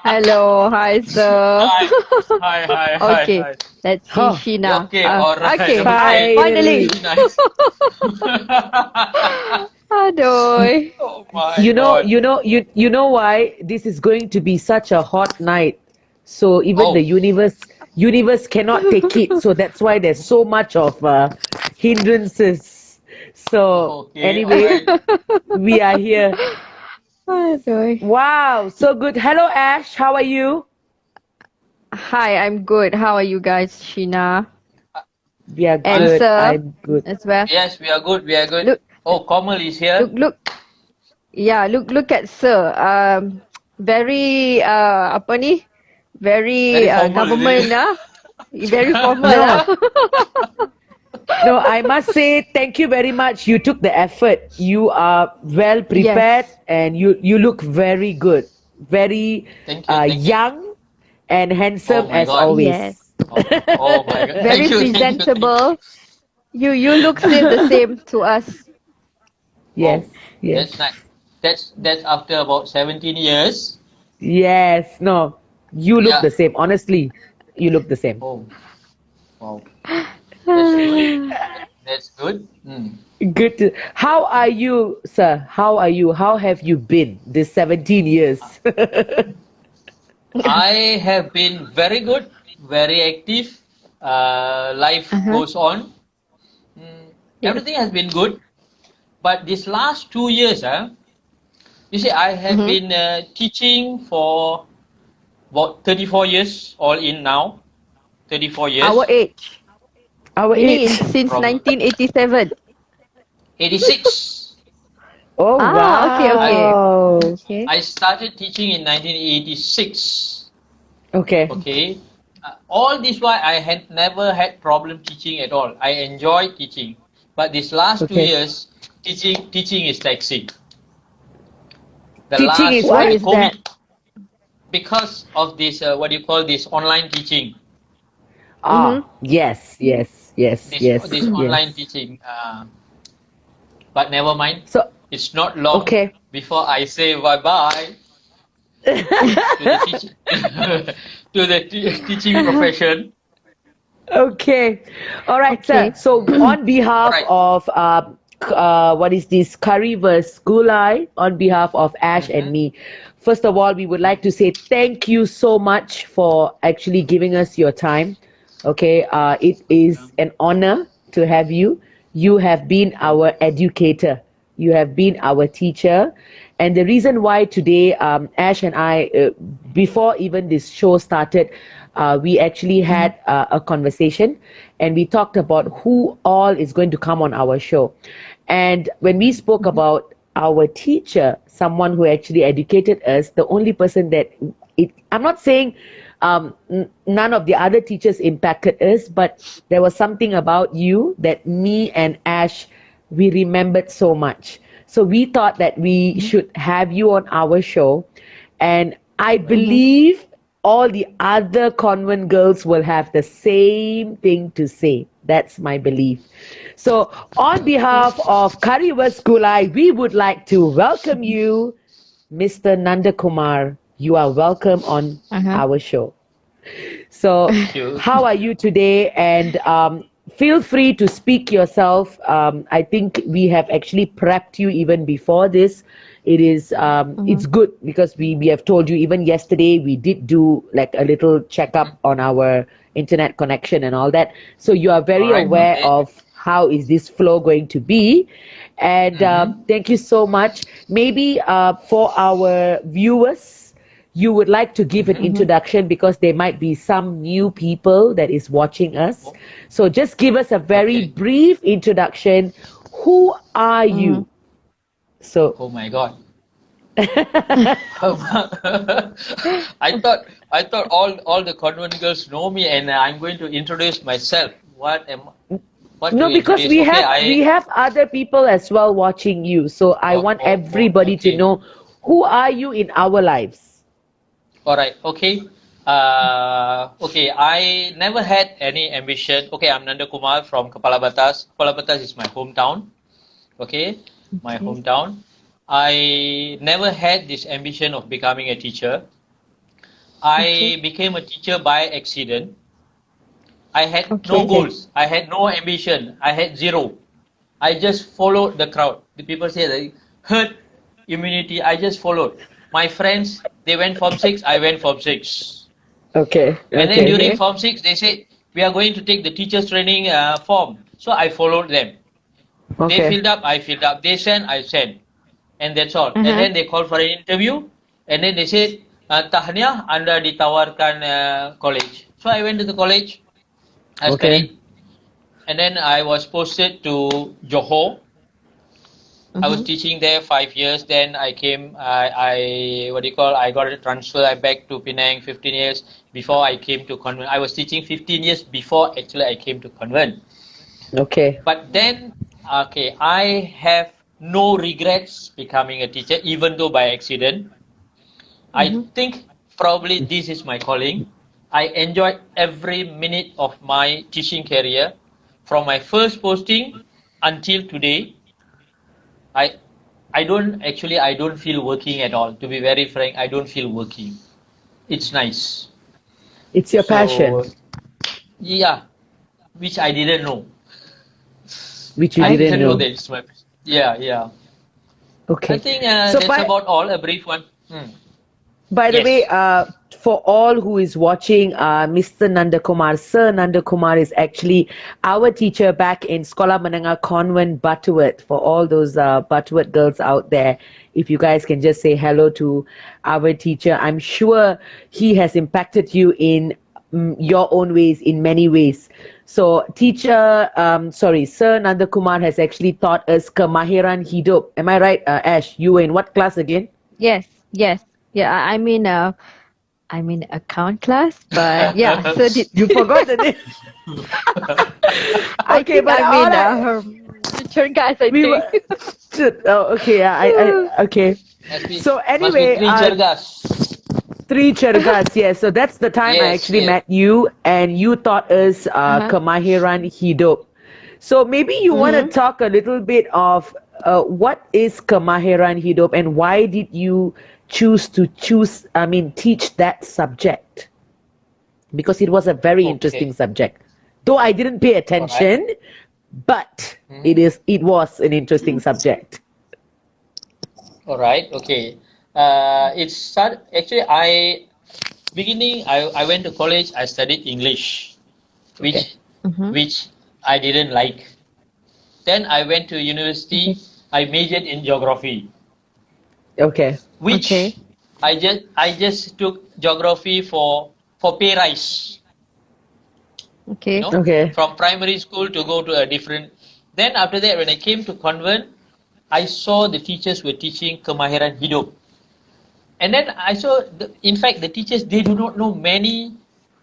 Hello, hi sir. Hi. Okay, let's see Huh. Sheena. Okay, alright. Okay, Okay. finally. Finally. Nice. Adoy. Oh my You know, God. you know, you know why this is going to be such a hot night. So even the Oh, universe cannot take it. So that's why there's so much of hindrances. So okay, anyway, alright. we are here. Adoy. Wow, so good. Hello, Ash. How are you? Hi, I'm good. How are you guys, Sheena? We are And I'm, good. sir I'm good. as well. yes, we are good. We are good. Look, Oh, Komal is here. look. Yeah, look at sir. Very apa ni? Very Very formal, is government it? Very formal No, no, I must say thank you very much. You took the effort. You are well prepared Yes. and you look very good. Very Thank you, thank you. young and Oh handsome my as God. Yes. always. Oh my God. Very Thank you. presentable. You look still the same to us. Yes, Oh, yes, that's nice. That's after about 17 years. yes. No, you look Yeah. the same. Honestly, you look the same. Oh, wow. That's good. That's good. Mm. Good to, how are you, sir? How are you? How have you been this 17 years? I have been very good, very active. Life Uh-huh. goes on. Mm, Yes. everything has been good. But this last 2 years, you see, I have Mm-hmm. been teaching for about 34 years, all in now. 34 Our years age. Our Meaning age. since from 1987. 86. Oh, Okay, I okay. wow. Okay. I started teaching in 1986. Okay. Okay. All this while I had never had problem teaching at all. I enjoy teaching, but this last two Okay. years, teaching is taxing. The Teaching is last Why what? is that? COVID, because of this what do you call this online teaching, Ah, Mm-hmm. yes, yes, yes, yes, this online yes. teaching. But never mind. So, It's not long okay. before I say bye bye to the teaching to the teaching profession. Okay. All right, sir. Okay. So, on All behalf right. of what is this CurryVsGulai, on behalf of Ash and Mm-hmm. me, first of all, we would like to say thank you so much for actually giving us your time. Okay. It is an honor to have you. You have been our educator. You have been our teacher. And the reason why today, Ash and I, before even this show started, we actually Mm-hmm. had a conversation and we talked about who all is going to come on our show. And when we spoke about our teacher, someone who actually educated us, the only person that I'm not saying none of the other teachers impacted us, but there was something about you that me and Ash, we remembered so much. So we thought that we Mm-hmm. should have you on our show. And I All right. Mm-hmm. believe all the other convent girls will have the same thing to say. That's my belief. So, on Okay. behalf of CurryVsGulai, we would like to welcome you, Mr. Nanda Kumar. You are welcome on Uh-huh. our show. So, Thank you. how are you today? And feel free to speak yourself. I think we have actually prepped you even before this. It is Mm-hmm. it's good because we have told you even yesterday we did do like a little Mhm. checkup on our internet connection and all that. So you are All very right. aware Okay. of how is this flow going to be. And Mm-hmm. thank you so much. Maybe for our viewers, you would like to give an Mm-hmm. Mm-hmm. introduction because there might be some new people that is watching us. Oh, So just give us a very okay. brief introduction. Who are Mm-hmm. you? So Oh my God. I thought all the convent girls know me, and I'm going to introduce myself. What to no, because introduce? we Okay, have we I have other people as well watching you. So I want everybody to okay. know who are you in our lives. All right. Okay. Okay. I never had any ambition. Okay, I'm Nanda Kumar from Kepala Batas. Kepala Batas is my hometown. Okay, my Okay. hometown. I never had this ambition of becoming a teacher. I became a teacher by accident. I had no goals. I had no ambition. I had zero. I just followed the crowd. The people say that herd immunity. I just followed. My friends, they went Form 6. I went Form 6. Okay. And then during Form 6, they said, we are going to take the teachers training form. So I followed them. They filled up, I filled up. They sent, I sent. And that's all. And then they called for an interview. And then they said, tahniah, Anda ditawarkan college. So I went to the college. I studied. And then I was posted to Johor. I was teaching there 5 years. Then I came, I got a transfer back to Penang 15 years before I came to Convent. I was teaching 15 years before actually I came to Convent. But then, I have no regrets becoming a teacher, even though by accident. I think probably this is my calling. I enjoyed every minute of my teaching career, from my first posting until today. I don't feel working at all. To be very frank, I don't feel working. It's nice. It's your passion. Yeah, which I didn't know. Which you didn't know. That it's my passion. Yeah. Okay. I think that's about all. A brief one. By the way, for all who is watching, Mr. Nandakumar, Sir Nandakumar is actually our teacher back in Sekolah Menengah Convent Butterworth. For all those Butterworth girls out there, if you guys can just say hello to our teacher, I'm sure he has impacted you in your own ways, in many ways. So Sir Nandakumar has actually taught us kemahiran hidup. Am I right, Ash? You were in what class again? Yes. Yeah, I'm in account class, but yeah. So you forgot the name? Okay, but teacher guys, I think. Okay. So anyway, three cergas, yes. So that's the time I actually met you, and you taught us kemahiran hidup. So maybe you want to talk a little bit of what is kemahiran hidup and why did you teach that subject? Because it was a very interesting subject. Though I didn't pay attention, but it was an interesting subject. All right. Okay. It started actually. I went to college. I studied English, which I didn't like. Then I went to university. I majored in geography. Which I just took geography for pay rise. From primary school to go to a different. Then after that, when I came to Convent, I saw the teachers were teaching kemahiran hidup. And then I saw, in fact, the teachers, they do not know many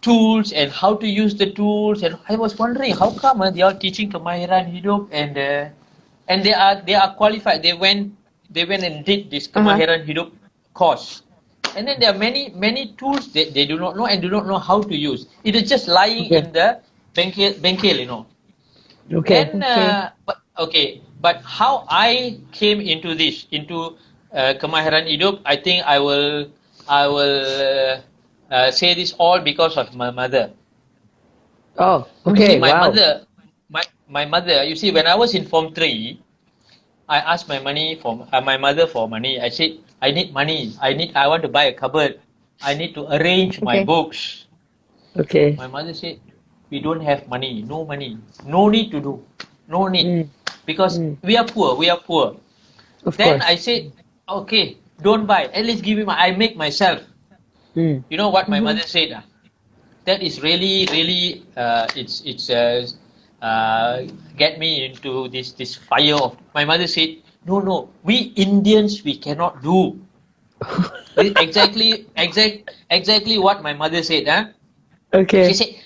tools and how to use the tools. And I was wondering, how come they are teaching kemahiran hidup and they are qualified. They went and did this kemahiran hidup course. And then there are many tools that they do not know and do not know how to use. It is just lying in the bengkel, you know. But how I came into kemahiran hidup, I think I will say this all because of my mother. My mother, you see, when I was in Form 3, I asked my mother for money. I said, I need money. I want to buy a cupboard. I need to arrange my books. My mother said, we don't have money. No money. No need to do. No need. Because we are poor. Then I said, okay, don't buy. At least give me I make myself. You know what my mother said? That is really, get me into this fire of. My mother said, no, we Indians, we cannot do. exactly what my mother said. She said,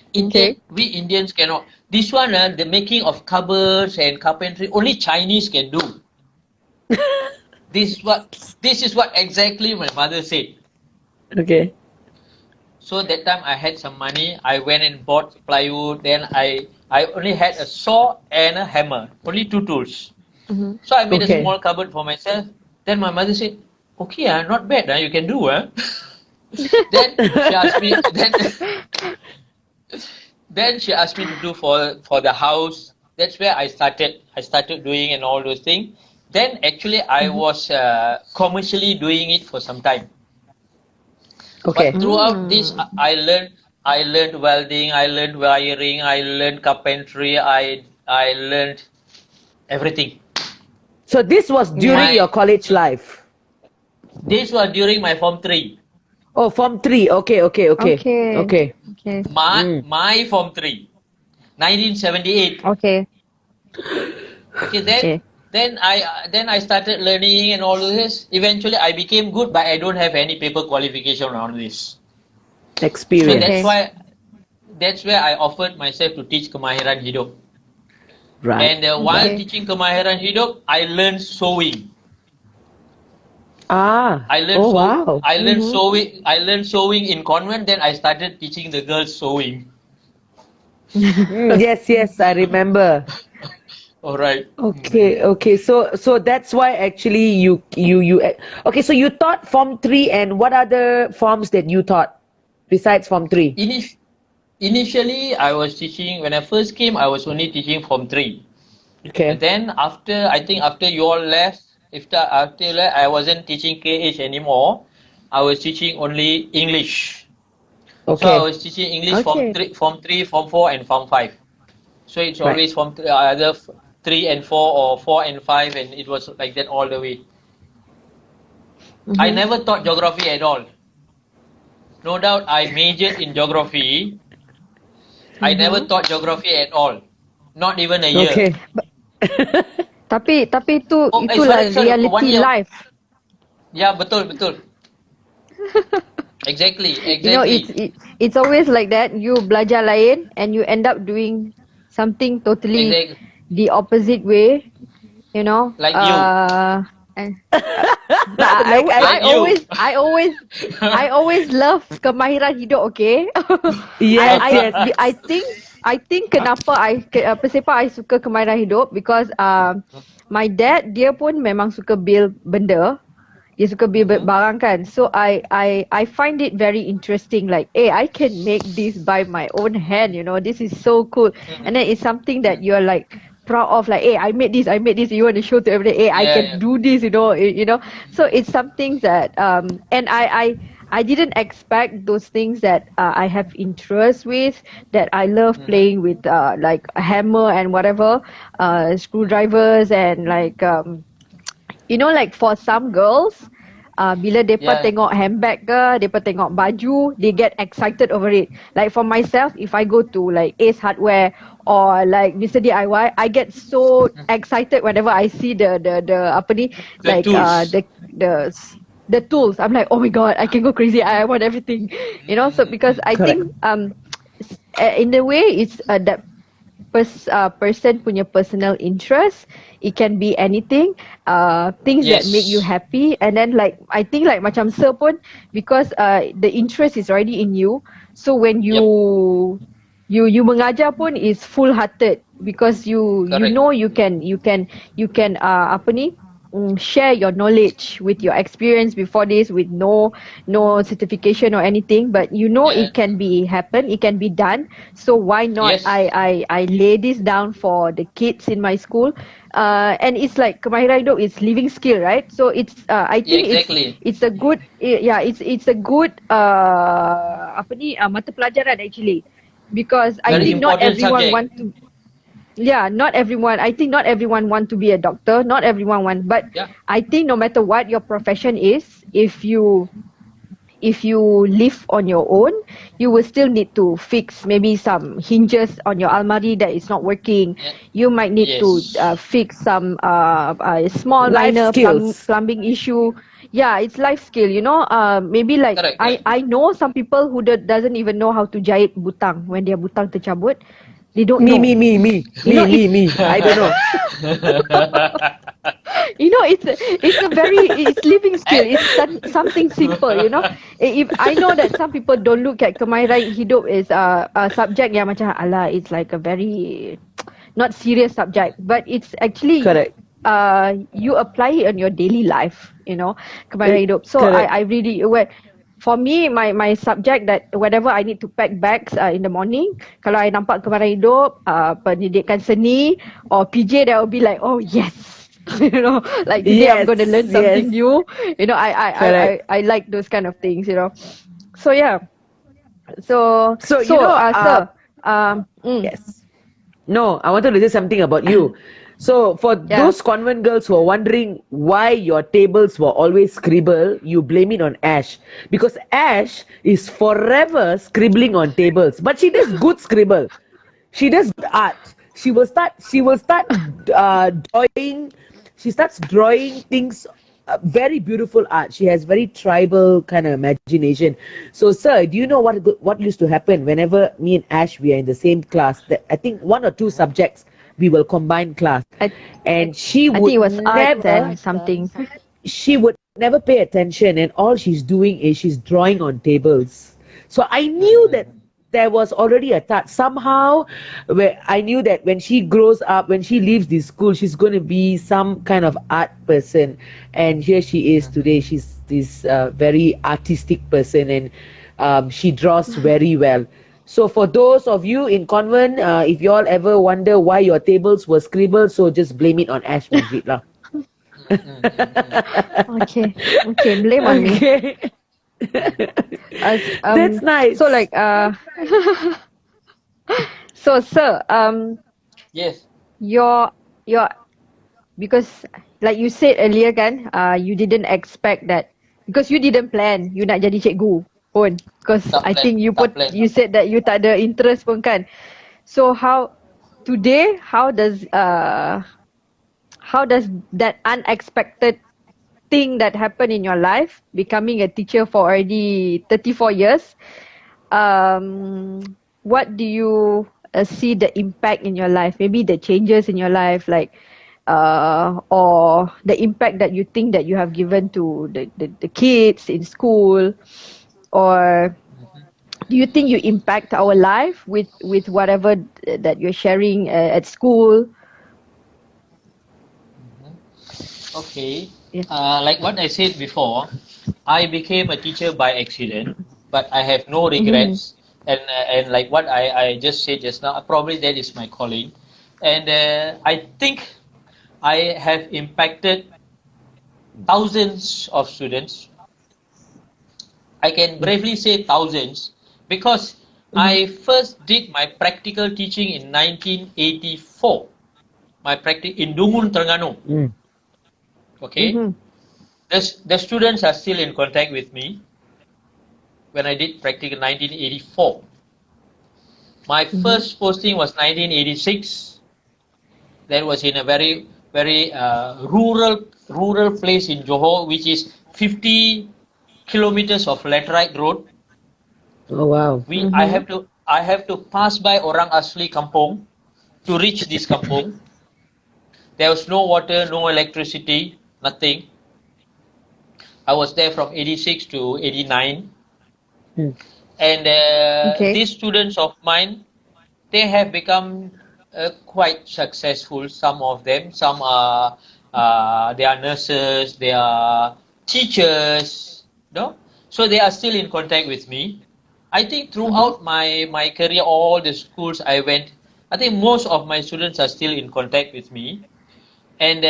we Indians cannot. This one, the making of cupboards and carpentry, only Chinese can do. This is what exactly my mother said. So that time I had some money. I went and bought plywood. Then I only had a saw and a hammer. Only two tools. So I made a small cupboard for myself. Then my mother said, okay, not bad, you can do. Then she asked me, then she asked me to do for the house. That's where I started doing and all those things. Then actually I was commercially doing it for some time. Okay. But throughout this, I learned welding, I learned wiring, I learned carpentry, I learned everything. So this was during your college life? This was during my Form 3. Oh, Form 3. Okay. My Form 3. 1978. Okay. Okay, then I started learning and all this. Eventually I became good, but I don't have any paper qualification on this. Experience. So that's where I offered myself to teach kemahiran hidup. Right. And while teaching kemahiran hidup, I learned sewing. I learned sewing. I learned sewing in convent. Then I started teaching the girls sewing. Yes, I remember. All right. Okay. So that's why actually you okay. So you taught Form 3, and what other forms that you taught besides Form 3? Initially, I was teaching. When I first came, I was only teaching Form 3. Okay. And then after you all left, after you left, I wasn't teaching KH anymore. I was teaching only English. Okay. So I was teaching English Form 3, Form 4, and Form 5. So it's always Form 3, either 3 and 4 or 4 and 5, and it was like that all the way. I never taught geography at all. No doubt I majored in geography. I never taught geography at all. Not even a year. Okay. Tapi itulah reality life. Ya, betul. Exactly. You know, it's always like that. You belajar lain and you end up doing something totally the opposite way. You know, like you. I always love kemahiran hidup. Okay. Yes. I think kenapa I suka kemahiran hidup because my dad dia pun memang suka build benda. Dia suka build barang kan. So I find it very interesting. Like, I can make this by my own hand. You know, this is so cool. And then it's something that you're like proud of. Like, I made this. You want to show to everybody. I can do this. You know. So it's something that and I didn't expect those things that I have interest with. That I love playing with like a hammer and whatever, screwdrivers and like. You know, like for some girls, bila mereka tengok handbag ke, mereka tengok baju, they get excited over it. Like for myself, if I go to like Ace Hardware or like Mr. DIY, I get so excited whenever I see the apa ni, like the tools. I'm like, oh my god, I can go crazy. I want everything. You know, so because I think in a way it's that person punya personal interest. It can be anything, things that make you happy. And then like I think like macam Sir pun, because the interest is already in you. So when you mengajar pun is full hearted because you know you can apa ni, share your knowledge with your experience before this with no certification or anything, but you know it can be done. So why not I lay this down for the kids in my school, and it's like kemahiran hidup is living skill, right? So it's I think it's a good it's a good apa ni mata pelajaran actually, because I think not everyone want to. Yeah, not everyone. I think not everyone want to be a doctor. Not everyone want. But I think no matter what your profession is, if you live on your own, you will still need to fix maybe some hinges on your almari that is not working. You might need to fix some small minor plumbing issue. Yeah, it's life skill, you know. Maybe like I know some people who doesn't even know how to jahit butang when their butang tercabut. They don't know. Me. I don't know. You know, it's living skill. It's something simple, you know. If I know that some people don't look at kemahiran hidup as a subject yang macam it's like a very not serious subject, but it's actually you apply it on your daily life, kemahiran hidup. So Correct. I really, for me, my subject that whenever I need to pack bags in the morning, kalau I nampak kemahiran hidup, pendidikan seni or PJ, that will be like, oh yes, like today I'm Yes, going to learn yes. something new. Correct. I like those kind of things. So yeah. So So, sir, yes. No, I wanted to say something about you. So, for yeah. those convent girls who are wondering why your tables were always scribble, you blame it on Ash. Because Ash is forever scribbling on tables. But she does good scribble. She does good art. She will start drawing. She starts drawing things, very beautiful art. She has very tribal kind of imagination. So, sir, do you know what used to happen whenever me and Ash we are in the same class? That I think one or two subjects we will combine class, I and she I think would it was arts never and something. she would never pay attention, and all she's doing is she's drawing on tables. So I knew that there was already a touch somehow, where I knew that when she grows up, when she leaves this school, she's going to be some kind of art person. And here she is today. She's this very artistic person, and she draws very well. So for those of you in convent, if you all ever wonder why your tables were scribbled, so just blame it on Ash Majid lah. Okay, blame on me. Okay. As That's nice. So like so sir, Yes. your because like you said earlier kan, you didn't expect that, because you didn't plan you nak jadi cikgu pun, because Tak I plan, think tak plan. you said that you tak ada interest pun kan. So today how does that unexpected thing that happened in your life, becoming a teacher for already 34 years, what do you see the impact in your life? Maybe the changes in your life, like, or the impact that you think that you have given to the kids in school, or do you think you impact our life with whatever that you're sharing at school? Okay. Yeah. Like what I said before, I became a teacher by accident, but I have no regrets. And like what I just said just now, probably that is my calling. And I think I have impacted thousands of students. I can bravely say thousands, because I first did my practical teaching in 1984. My practice in Dungun, Terengganu. Okay. The students are still in contact with me when I did practical in 1984. My first posting was 1986. That was in a very, very rural place in Johor, which is 50 kilometers of laterite road. Oh wow. I have to pass by orang asli kampung to reach this kampung. There was no water, no electricity, nothing. I was there from 86 to 89. And these students of mine, they have become quite successful, some of them. Some are they are nurses, they are teachers, so they are still in contact with me. I think throughout my career, all the schools I went, I think most of my students are still in contact with me. And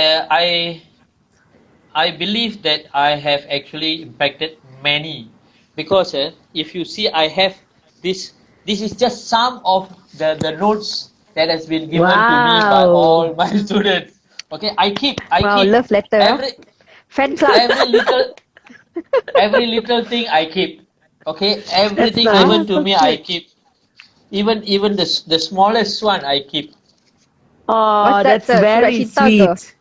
I believe that I have actually impacted many, because if you see, I have this is just some of the notes that has been given to me by all my students. Okay, I keep Love letter. Fan club. every little thing I keep. Okay, everything nice. given to So me cute. I keep. Even the smallest one I keep. Oh, What's that, that's sir? Surat very cinta ke? sweet.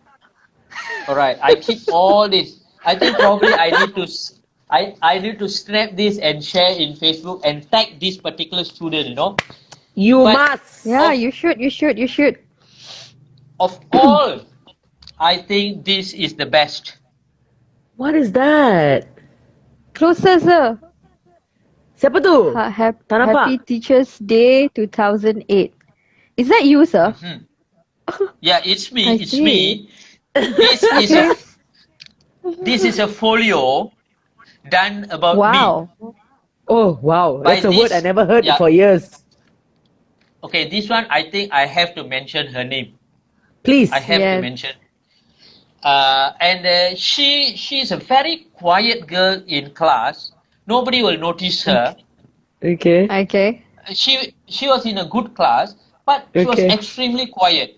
All right, I keep all this. I think probably I need to snap this and share in Facebook and tag this particular student. You But- must. Yeah, you should. Of all, I think this is the best. What is that? Closer, sir. Siapa tu? Tak nampak. Happy Teachers Day 2008. Is that you, sir? Yeah, it's me. I It's see. me. This is a Okay. this is a folio done about me Wow. Oh, wow. by That's a word I this. never heard Yeah. for years. Okay, this one I think I have to mention her name. I Please. have to Yes. mention. And she's a very quiet girl in class. Nobody will notice her. Okay. Okay. She was in a good class, but she was Okay. extremely quiet.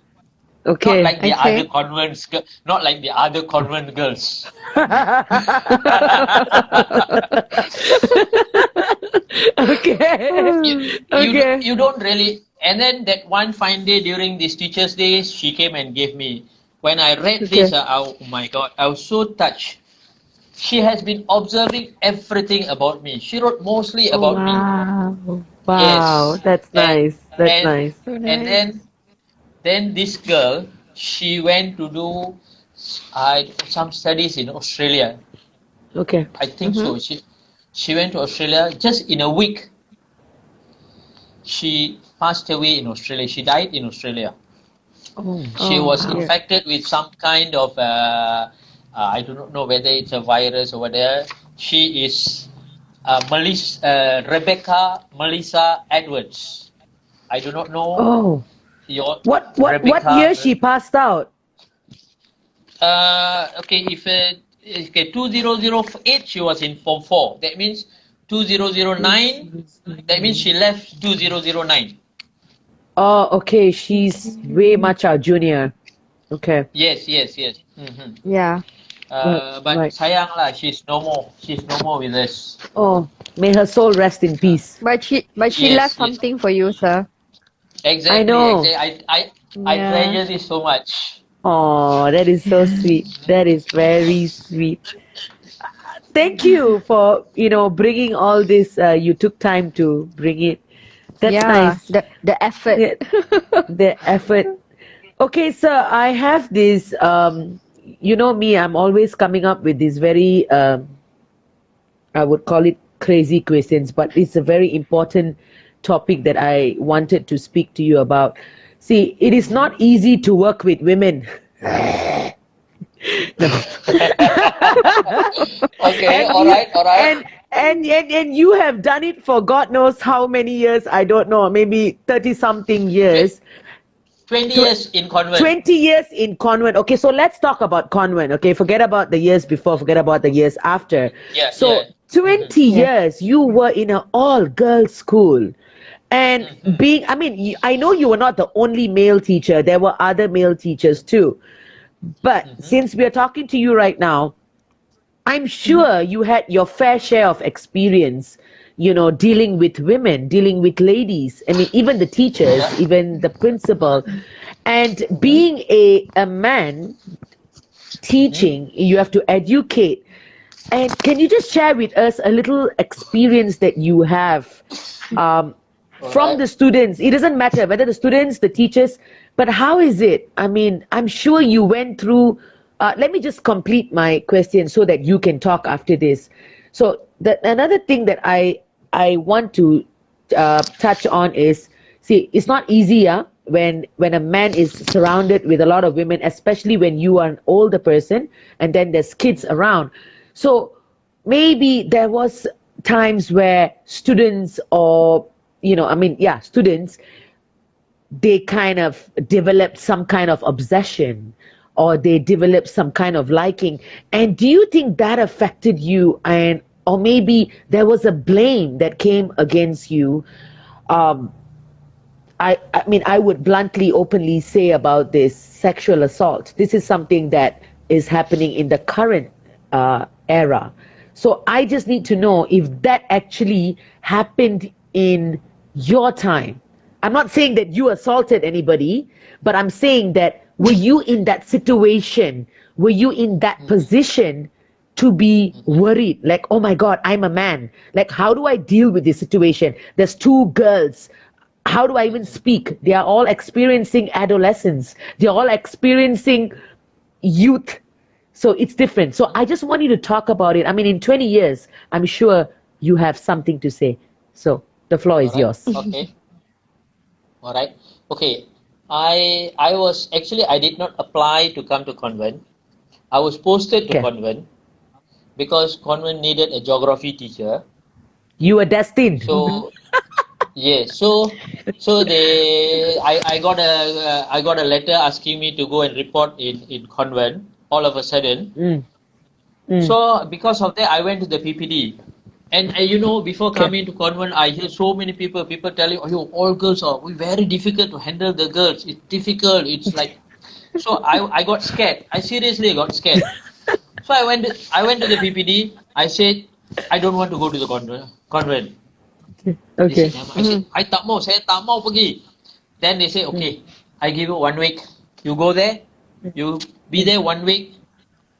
Not Okay. like the other Okay. convents, not like the other convent girls. Okay. Okay. You don't really. And then that one fine day during this Teachers' Day, she came and gave me. When I read this, Okay. oh my God, I was so touched. She has been observing everything about me. She wrote mostly Oh, about me. wow. Wow. Yes, That's and nice. That's and nice. So and nice. then this girl, she went to do some studies in Australia. Okay. I think so. She went to Australia just in a week. She passed away in Australia. She died in Australia. Oh, She Oh was dear. infected with some kind of I do not know whether it's a virus or whatever. She is Rebecca Melissa Edwards. I do not know oh. your What Rebecca. year she passed out? Okay, if okay, 2008 she was in Form 4. That means 2009. That means she left 2009. Oh, okay. She's way much our junior. Okay. Yes. Yeah. But Right. sayang lah, she's no more. She's no more with us. Oh, may her soul rest in peace. But she left Yes. something for you, sir. I Exactly. know. I Yeah. treasure this so much. Oh, that is so sweet. That is very sweet. Thank you for, bringing all this. You took time to bring it. That's Yeah. nice. The effort. Yeah, the effort. Okay, sir, I have this, you know me, I'm always coming up with these very, I would call it crazy questions, but it's a very important topic that I wanted to speak to you about. See, it is not easy to work with women. Okay, And all you, right. and you have done it for God knows how many years, I don't know, maybe 30 something years. 20 Tw- years in convent. 20 years in convent. Okay, so let's talk about convent. Okay, forget about the years before, forget about the years after. Yeah, So, yeah. 20 Yeah. years you were in an all girls school. And I know you were not the only male teacher, there were other male teachers too. But since we are talking to you right now, I'm sure you had your fair share of experience, dealing with women, dealing with ladies. I mean, even the teachers, even the principal. And being a man teaching, you have to educate. And can you just share with us a little experience that you have from the students? It doesn't matter whether the students, the teachers, but how is it? I mean, I'm sure you went through. Let me just complete my question so that you can talk after this. So another thing that I want to touch on is, see, it's not easy, when a man is surrounded with a lot of women, especially when you are an older person and then there's kids around. So maybe there was times where students or students, they kind of developed some kind of obsession or they developed some kind of liking. And do you think that affected you, or maybe there was a blame that came against you? I would bluntly, openly say about this sexual assault. This is something that is happening in the current era. So I just need to know if that actually happened in your time. I'm not saying that you assaulted anybody, but I'm saying that were you in that situation? Were you in that position to be worried? Like, oh my God, I'm a man. Like, how do I deal with this situation? There's two girls. How do I even speak? They are all experiencing adolescence. They're all experiencing youth. So it's different. So I just want you to talk about it. I mean, in 20 years, I'm sure you have something to say. So the floor is yours. Okay. All right. Okay. I did not apply to come to convent. I was posted to Okay. Convent because Convent needed a geography teacher. You were destined. So yes, so I got a letter asking me to go and report in Convent all of a sudden. Mm. Mm. So because of that, I went to the PPD. And you know, before Okay. coming to Convent, I hear so many people telling, "Oh, all girls are very difficult to handle the girls. It's difficult. It's like." So I got scared. I seriously got scared. So I went to the PPD. I said, I don't want to go to the convent. They Okay. said, I said, I tak mau, saya tak mau pergi. Then they say, okay, I give you 1 week. You go there, you be there 1 week.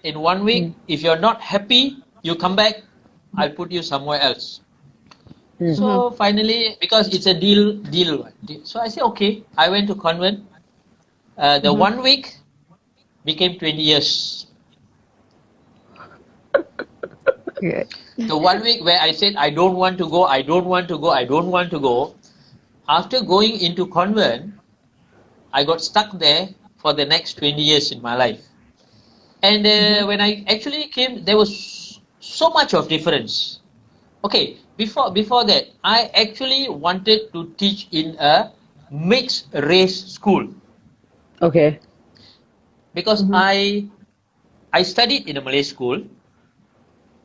In 1 week, if you're not happy, you come back, I'll put you somewhere else. So finally, because it's a deal. So I said, okay. I went to convent. The 1 week became 20 years. Okay. The 1 week where I said, I don't want to go. After going into convent, I got stuck there for the next 20 years in my life. And when I actually came, there was so much of difference. Okay, before that, I actually wanted to teach in a mixed race school. Okay. Because I studied in a Malay school.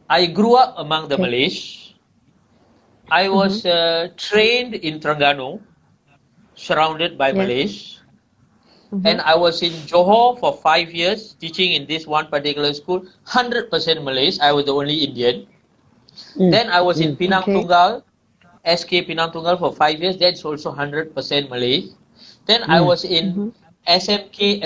I grew up among the Malays. I was trained in Terengganu, surrounded by Malays. And I was in Johor for 5 years, teaching in this one particular school, 100% Malays. I was the only Indian. Then I was in Pinang Tunggal, SK Pinang Tunggal for 5 years. That's also 100% Malay. Then I was in SMK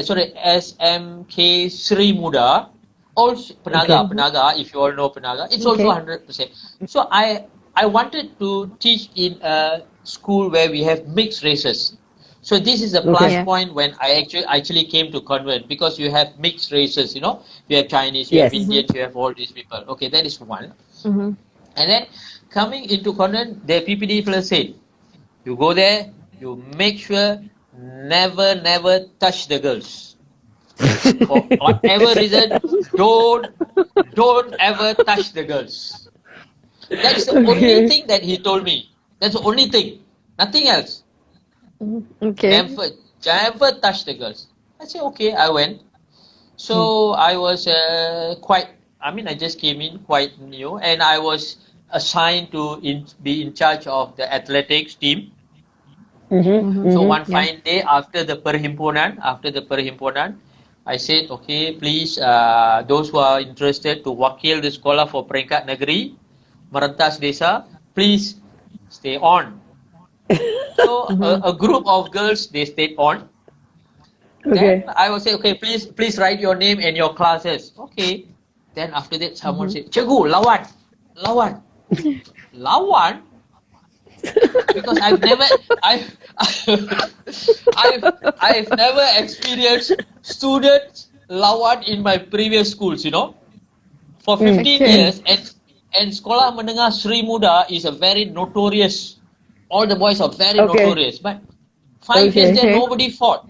Sri Muda, also Penaga, if you all know Penaga. It's also 100%. So I wanted to teach in a school where we have mixed races. So this is a plus point when I actually came to convent, because you have mixed races, you know. You have Chinese, you have Indians, you have all these people. Okay, that is one. And then coming into convent, the PPD fellow said, you go there, you make sure never touch the girls. For whatever reason, don't ever touch the girls. That's the only thing that he told me. That's the only thing. Nothing else. Okay. Never touch the girls. I said, okay, I went. So I was I just came in quite new, and I was assigned to be in charge of the athletics team. So one fine day after the perhimpunan, I said, okay, please, those who are interested to wakil the sekolah for peringkat negeri, merentas desa, please stay on. So a group of girls, they stayed on. Then I will say, okay, please write your name and your classes. Okay. Then after that, someone said, Cikgu, lawan. Lawan? Because I've never experienced students lawan in my previous schools, you know. For 15 years, and Sekolah Menengah Sri Muda is a very notorious. All the boys are very notorious. But 5 years there, nobody fought.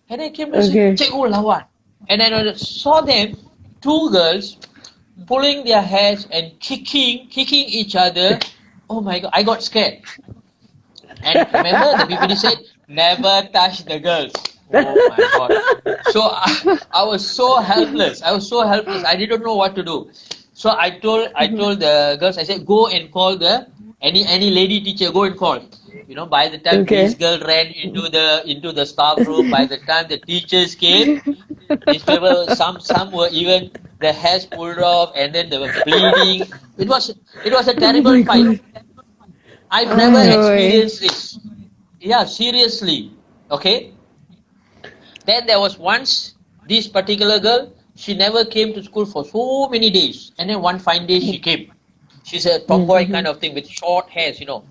And I came to say, Cikgu lawan. And then I saw them, 2 girls, pulling their hairs and kicking each other. Oh my God, I got scared. And remember, the PPD said, never touch the girls. Oh my God. So I was so helpless. I didn't know what to do. So I told the girls, I said, go and call any lady teacher, go and call. You know, by the time this girl ran into the staff room, by the time the teachers came, these people, some were even the hairs pulled off, and then they were bleeding. It was a terrible fight. I've never experienced this. Yeah, seriously. Okay. Then there was once this particular girl, she never came to school for so many days, and then one fine day she came. She's a tomboy kind of thing with short hairs, you know.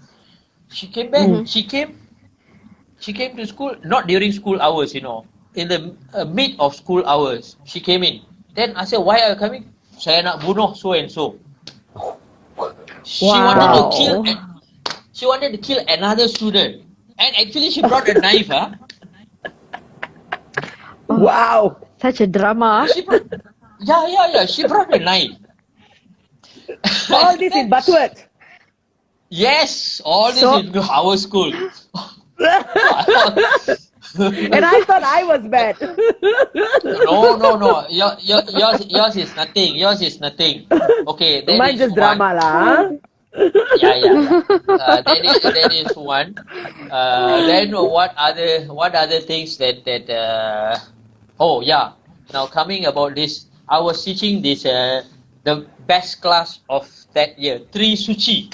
She came back. She came to school not during school hours, you know. In the mid of school hours, she came in. Then I said, "Why are you coming?" Saya nak bunuh so and so. She wanted to kill another student, and actually she brought a knife. Wow. Such a drama. She brought a knife. All this in Butterworth. Yes, all this So- in our school. And I thought I was bad. No. Yours is nothing. Yours is nothing. Okay, that Mine is just one. drama lah. Yeah. That is one. Then what other things that oh yeah. Now coming about this, I was teaching this the best class of that year, 𝙏𝙀𝙧.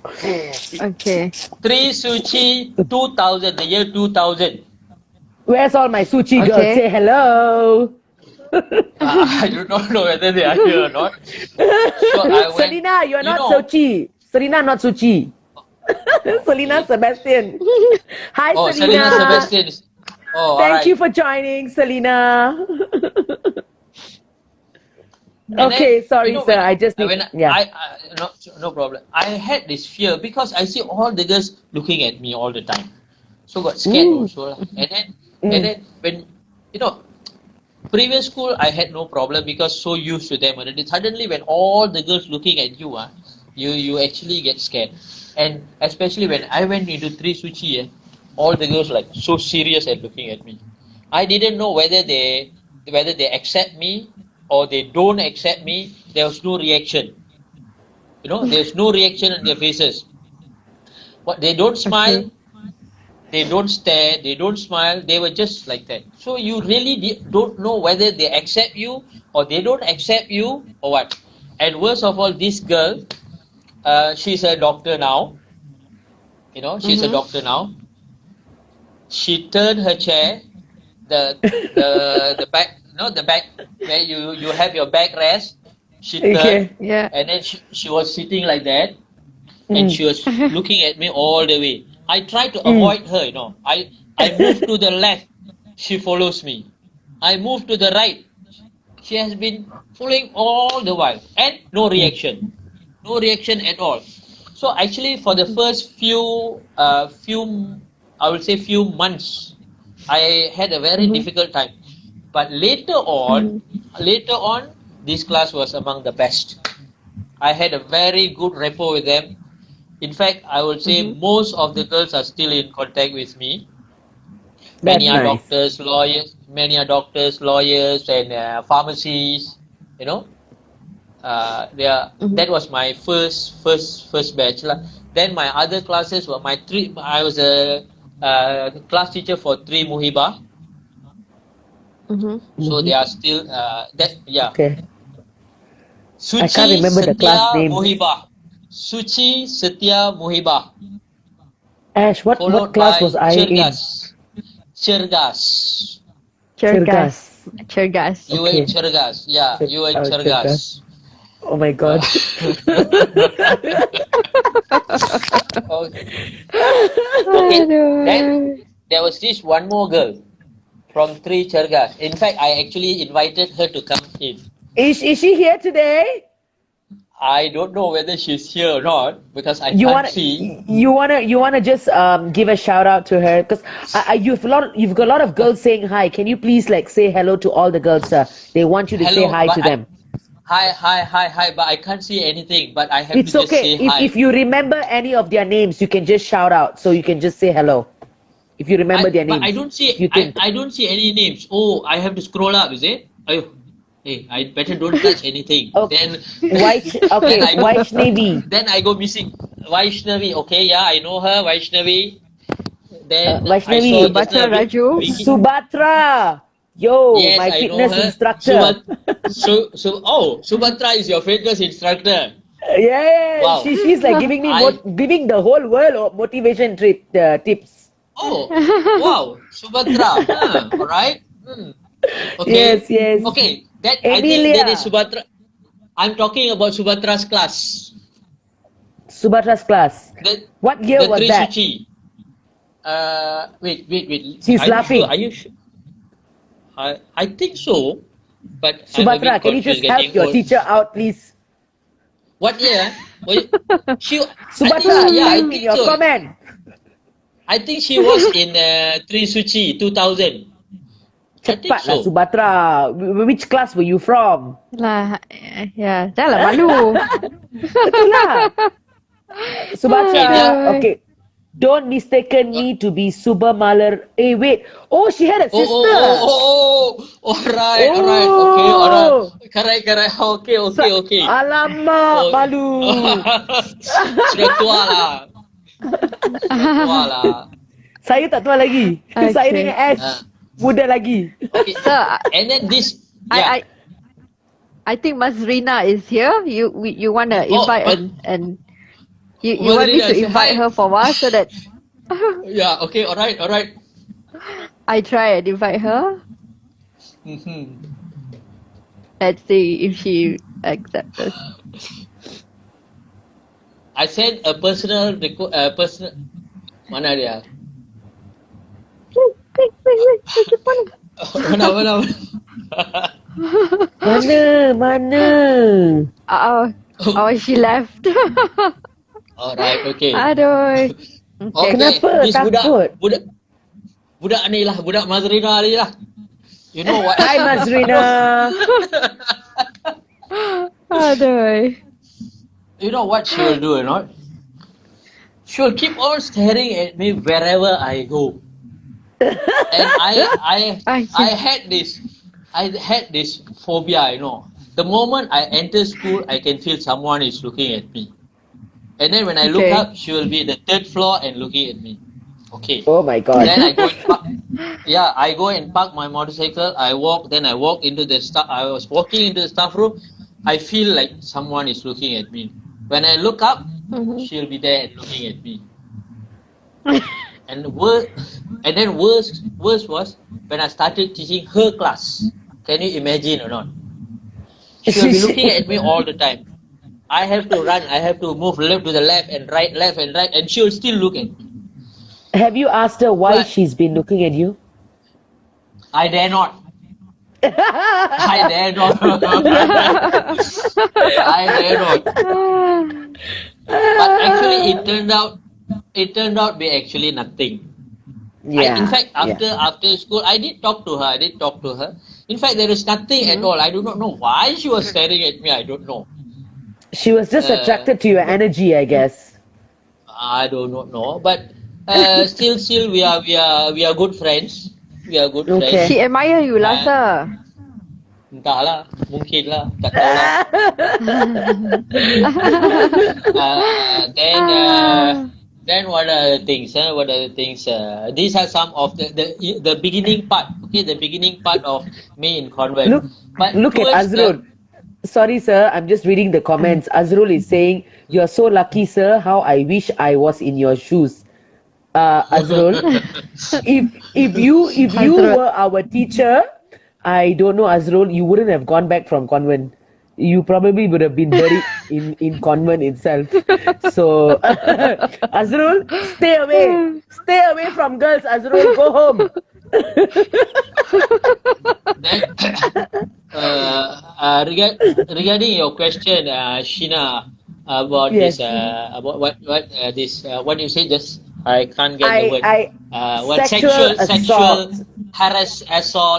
Okay. 𝙏𝙀𝙧 2000, the year 2000. Where's all my Suchi girls? Okay. Say hello. I do not know whether they are here or not. So I went, Selena, you're not know- Suchi. Selena, not Suchi. Selena Sebastian. Hi, Oh, Selena. Selena Sebastian. Oh, Thank alright. you for joining, Selena. And Okay, then, sorry, sir. I just need. when no problem. I had this fear because I see all the girls looking at me all the time, so got scared also. And then when previous school I had no problem because so used to them. And then suddenly when all the girls looking at you, you actually get scared. And especially when I went into 𝙏𝙀𝙧, all the girls like so serious and looking at me. I didn't know whether they accept me or they don't accept me. There was no reaction. There's no reaction on their faces. What, they don't smile, they don't stare, they don't smile, they were just like that. So you really don't know whether they accept you or they don't accept you or what. And worst of all, this girl, she's a doctor now. She's a doctor now. She turned her chair, the back, the back where you have your backrest. She turned, Okay. Yeah. and then she was sitting like that, and she was looking at me all the way. I tried to avoid her, I moved to the left, she follows me. I moved to the right, she has been following all the while, and no reaction at all. So actually, for the first few months, I had a very difficult time. But later on, this class was among the best. I had a very good rapport with them. In fact, I would say most of the girls are still in contact with me. That's Many are nice. doctors, lawyers, and pharmacies. That was my first batch lah. Then my other classes were I was a class teacher for 𝙏𝙀𝙧. So they are still Okay. Suci I can't remember the class Setia name. Muhibah. Suci Setia Muhibah. Ash, what Followed class by was I in? Cergas. Cergas. You were in Cergas. Yeah, you were in Cergas. Oh my God. Okay. Then there was this one more girl from 𝙏𝙀𝙧. In fact, I actually invited her to come in. Is she here today? I don't know whether she's here or not because I You can't wanna see. you wanna just give a shout out to her because you've got a lot of girls saying hi. Can you please say hello to all the girls, sir? They want you to say hi but to them. Hi, but I can't see anything, but I have It's to just okay. say hi. If you remember any of their names, you can just shout out. So you can just say hello. If you remember their names. But I don't see. You think. I don't see any names. Oh, I have to scroll up. Is it? Hey, I better don't touch anything. Okay. Then Vaishnavi. Then I go missing. Vaishnavi. Okay, yeah, I know her. Vaishnavi. Then Vaishnavi. I saw Subhatra Raju. Vicky. Subhatra. Yo, Yes, my I know fitness her. instructor. Subhatra is your fitness instructor. Yeah, Wow. she's like giving me giving the whole world motivation tips. Oh, wow, Subhatra. All right. Okay. Yes. Okay. I Emilia. think that is Subhatra. I'm talking about Subhatra's class. Subatra's class. What year was that? 𝙏𝙀𝙧. Wait. She's Are you laughing. sure? Are you sure? I think so, but Subhatra, I'm a bit can you just confused help getting your old. teacher out, please? What year? Subhatra, I type in think your so. comment. I think she was in 𝙏𝙀𝙧 2000. I think Cepatlah so. Subatra. Which class were you from? Lah, ya, janganlah malu. Betul lah. Okay, Subatra. then. Aduh. Okay. Don't mistaken me to be Subha Malar. Hey, wait. Oh, she had a sister. Alright. Okay, alright. Oh. Correct. Okay. Alamak, Oh. malu. Sudah tua lah. Saya tak tua lagi. Okay. Saya dengan Ash muda lagi. Okay. So, And then this, yeah. I think Mas Rina is here. You want to invite and you Mas want me Rina, to say invite hi. her for a while so that Yeah, okay, alright. I try and invite her. Mm-hmm. Let's see if she accepts us. I sent a personal mana dia? Quick, keep on. Mana? Mana? Oh, she left. Alright, okay. Aduh. Okay, Kenapa this takut? budak ni lah, budak Mazrina ni lah. You know what? Hi, Mazrina. Aduh. You know what she will do or not? She will keep on staring at me wherever I go. And I had this phobia, you know. The moment I enter school, I can feel someone is looking at me. And then when I look up, she will be at the 3rd floor and looking at me. Okay. Oh my God. Then I go and park. Yeah, I go and park my motorcycle. I walk into the staff. I was walking into the staff room. I feel like someone is looking at me. When I look up, she'll be there and looking at me. And then worse was when I started teaching her class. Can you imagine or not? She'll be looking at me all the time. I have to run. I have to move left to the left and right, and she'll still look at me. Have you asked her why But- she's been looking at you? I dare not. I dare not. But actually, it turned out to be actually nothing. In fact, after school, I did talk to her. In fact, there is nothing at all. I do not know why she was staring at me. I don't know. She was just attracted to your energy, I guess. I do not know. But still, we are good friends. We are good Okay. friends. She admire you lah, sir. Entahlah, mungkin lah, tak tahu lah. Then what are the things? These are some of the beginning part. Okay, the beginning part of me in convent. Look at Azrul. Sorry, sir. I'm just reading the comments. Azrul is saying, "You're so lucky, sir. How I wish I was in your shoes." Azrul, if you were our teacher, I don't know, Azrul, you wouldn't have gone back from convent. You probably would have been buried in convent itself. So, Azrul, stay away from girls. Azrul, go home. Regarding your question, Sheena, about Yes. this, about what you say just, I can't get the word. What Sexual assault,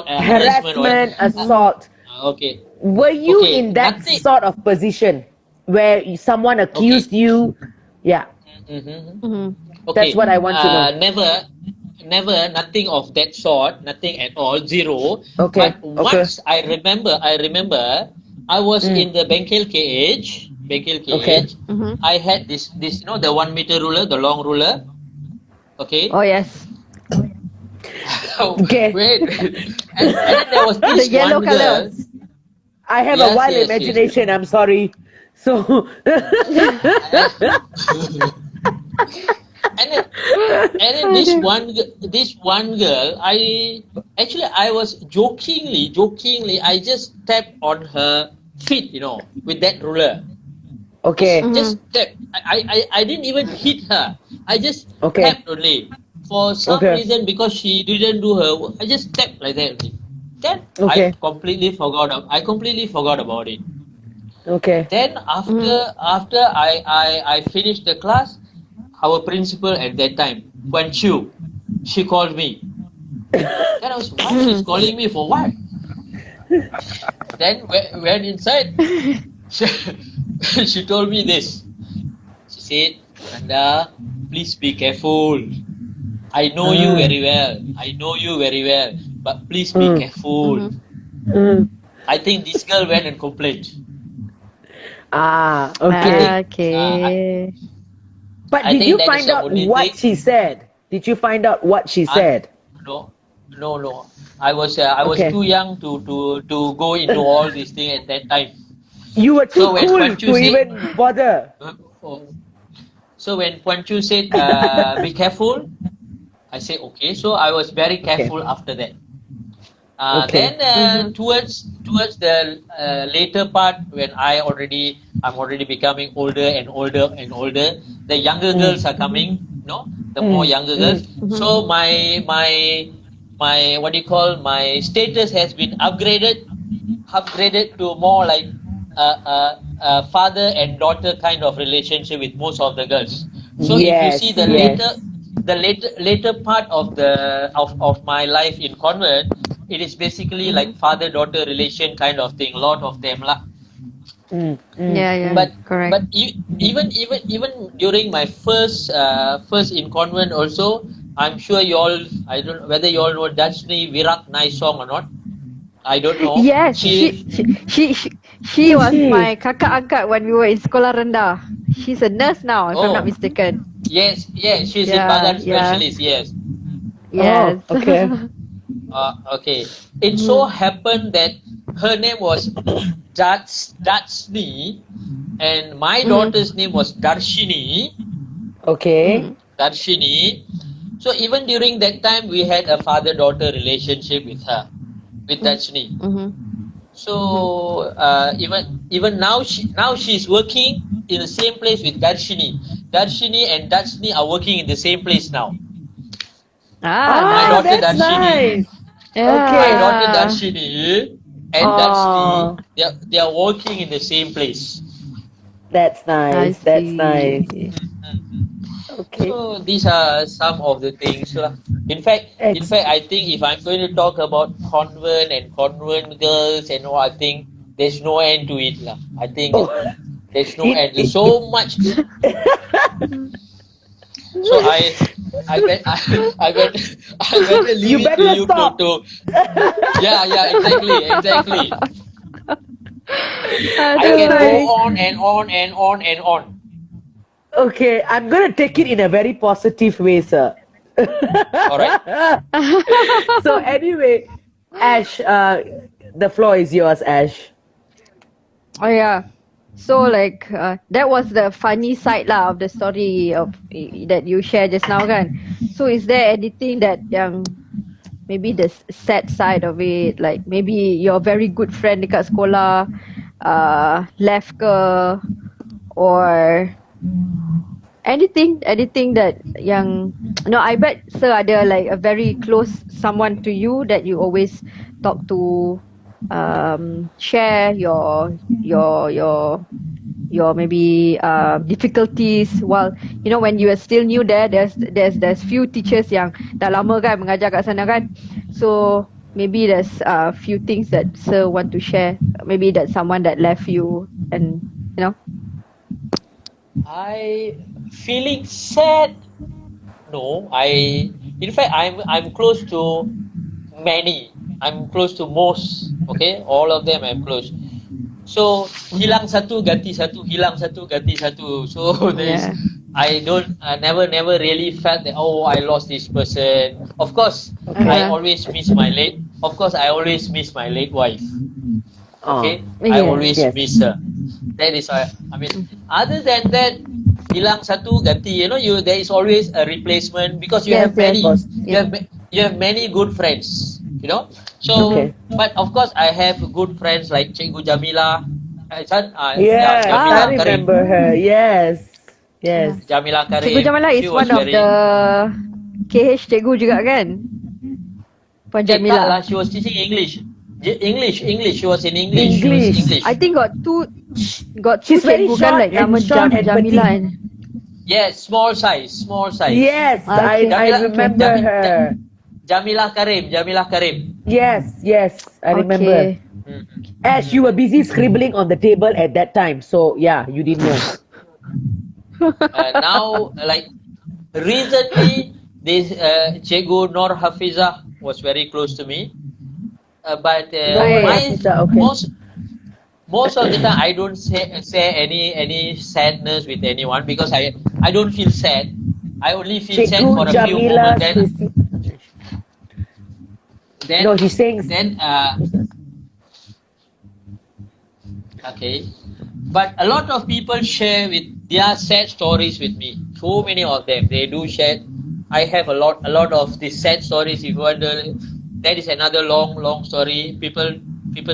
harassment, assault. Okay. Were you Okay, in that nothing. sort of position where someone accused you? Yeah, Okay. that's what I want to know. Never, nothing of that sort, nothing at all, zero. Okay, But once I remember, I was in the Bengkel KH. Okay. I had this, you know, the 1 meter ruler, the long ruler. Okay. Oh yes. Okay. Wait. And then there was this The yellow one girl. colour. I have Yes, a wild yes, imagination. I'm sorry. So, And then this one girl, I was jokingly, I just tapped on her feet, you know, with that ruler. okay. Just tap. I didn't even hit her. I just Okay. tapped only. For some reason, because she didn't do her work, I just tapped like that only. Then Okay. I completely forgot about it. Okay. Then after I finished the class, our principal at that time, Quan Chu, she called me. Then I was, why she's calling me for what? Then went inside. She told me this. She said, Nanda, please be careful. I know you very well. I know you very well. But please be careful. I think this girl went and complained. Okay. Okay. But I did think you that is find the out only what thing. she said? Did you find out what she said? No. I was too young to go into all these things at that time. You were too So when cool Puan Chu to said, even bother. so when Puan Chu said, be careful, I said okay. So I was very careful after that. Then towards the later part, when I'm already becoming older and older and older, the younger girls are coming, the more younger girls. So my what do you call, my status has been upgraded to more like a father and daughter kind of relationship with most of the girls. So if you see the later part of my life in convent, it is basically like father-daughter relation kind of thing. A lot of them lah. Yeah, But correct. even during my first in convent also, I'm sure you all, I don't know whether you all know Dajni Virak nice song or not. I don't know. Yes, she was my kakak angkat when we were in sekolah rendah. She's a nurse now, if I'm not mistaken. Yes, she's in Bagan specialist. Yes. Yes. Okay. Okay. It so happened that her name was Dajni, and my daughter's name was Darshini. Okay. Darshini. So even during that time, we had a father-daughter relationship with her, with Darshini. So even now she's working in the same place with Darshini. Darshini and Darshini are working in the same place now. My daughter that's Darshini. nice. Okay. My daughter Darshini and Darshini, they are working in the same place. That's nice. That's nice. Okay. So these are some of the things lah. In fact, I think if I'm going to talk about convent and convent girls and all, I think there's no end to it lah. I think there's no end. There's so much. So I better leave it to you to. Yeah, exactly. I can go on and on and on and on. Okay, I'm going to take it in a very positive way, sir. All right. So anyway, Ash, the floor is yours, Ash. Oh yeah. So like that was the funny side lah of the story of that you shared just now kan. So is there anything that maybe the sad side of it, like maybe your very good friend dekat sekolah left ke, or anything that yang I bet sir ada like a very close someone to you that you always talk to, share your maybe difficulties while when you are still new there's few teachers yang dah lama kan mengajar kat sana kan, so maybe there's few things that sir want to share, maybe that someone that left you and I feeling sad. No, in fact I'm close to many. I'm close to most. Okay, all of them I'm close. So hilang satu ganti satu, hilang satu ganti satu. So I never really felt that I lost this person. Of course, I always miss my late. Of course, I always miss my late wife. Okay, I always miss her. That is I mean, other than that, hilang satu ganti. There is always a replacement because you have many. You have many good friends. So, but of course, I have good friends like Cikgu Jamila. I remember her. Yes. Jamila Karim. Cikgu Jamila is one of the KH cikgu juga kan? Puan Jamila. She was teaching English. She was in English. She was English. I think got two She's very cikgu short kan, like nama and Jamila petite. and Yes, small size. Yes, I remember her. 𝙤𝙀𝘼𝙾𝙃𝙀𝘼. Yes, I remember. Okay. Ash, you were busy scribbling on the table at that time, so yeah, you didn't know. Now, like recently, this Cikgu Nur Hafizah was very close to me. But Nur Hafizah, okay. most of the time I don't say any sadness with anyone because I don't feel sad. I only feel sad for a few moments. Then no, he's saying. Okay, but a lot of people share with their sad stories with me. So many of them, they do share. I have a lot of these sad stories. If you wonder, that is another long story. People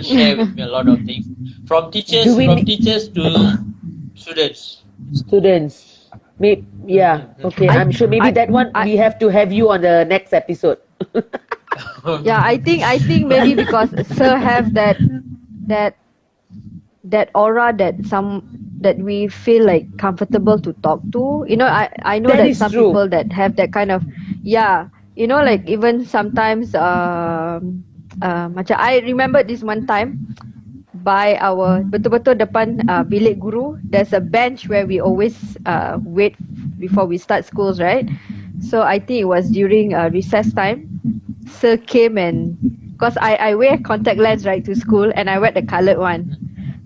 share with me a lot of things, from teachers to students. Okay. I'm sure maybe that one we have to have you on the next episode. Yeah, I think maybe because Sir have that aura that we feel like comfortable to talk to. You know, I know that some true. people that have that kind of, yeah, you know, like even sometimes macam I remember this one time by our betul-betul depan bilik guru, there's a bench where we always wait before we start schools, right? So I think it was during recess time. Sir came and because I wear contact lens right to school and I wear the coloured one.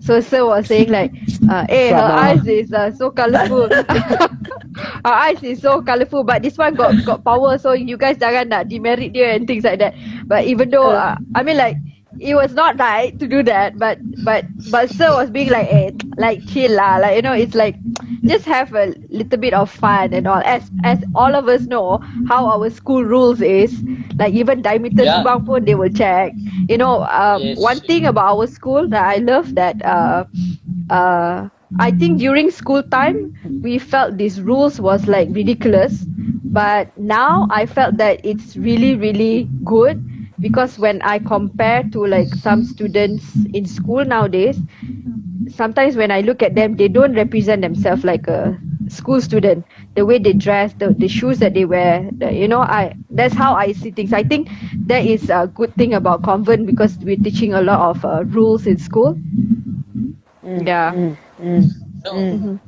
So Sir was saying like, her eyes is so colourful. Her eyes is so colourful, but this one got power, so you guys jangan nak demerit dia and things like that. But even though I mean like it was not right to do that, but Sir was being like, like chill lah, like, you know, it's like just have a little bit of fun and all. As all of us know how our school rules is, like even diameter subang pun they will check. You know, one thing about our school that I love that I think during school time we felt these rules was like ridiculous, but now I felt that it's really good. Because when I compare to like some students in school nowadays, sometimes when I look at them, they don't represent themselves like a school student. The way they dress, the shoes that they wear, you know, that's how I see things. I think that is a good thing about Convent because we're teaching a lot of rules in school. No,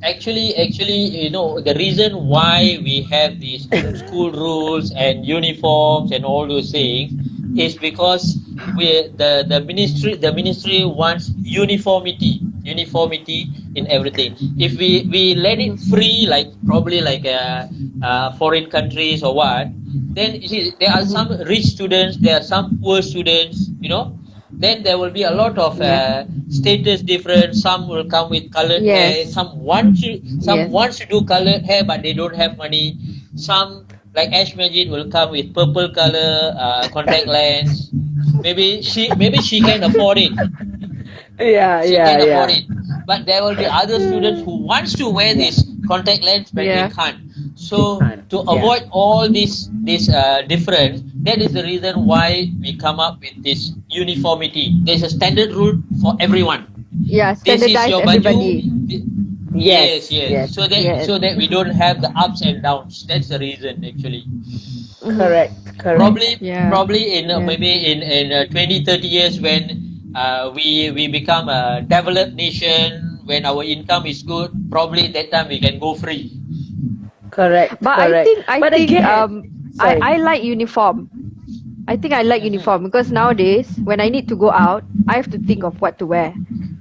actually, you know, the reason why we have these school rules and uniforms and all those things is because the ministry wants uniformity in everything. If we let it free, like probably like foreign countries or what, then you see there are some rich students, there are some poor students, you know. Then there will be a lot of status difference. Some will come with colored hair. Some want to do colored hair, but they don't have money. Some, like Ash Majid, will come with purple color contact lens. Maybe she can afford it. She can afford it. But there will be other students who wants to wear this contact lens, but they can't. So to avoid all this difference, that is the reason why we come up with this uniformity. There's a standard rule for everyone. Yeah, standardize everybody. Yes. So that we don't have the ups and downs. That's the reason actually. Correct. Probably in maybe in 20, 30 years when we become a developed nation, when our income is good, probably that time we can go free. Correct. But I think I like uniform. I think I like uniform because nowadays when I need to go out, I have to think of what to wear.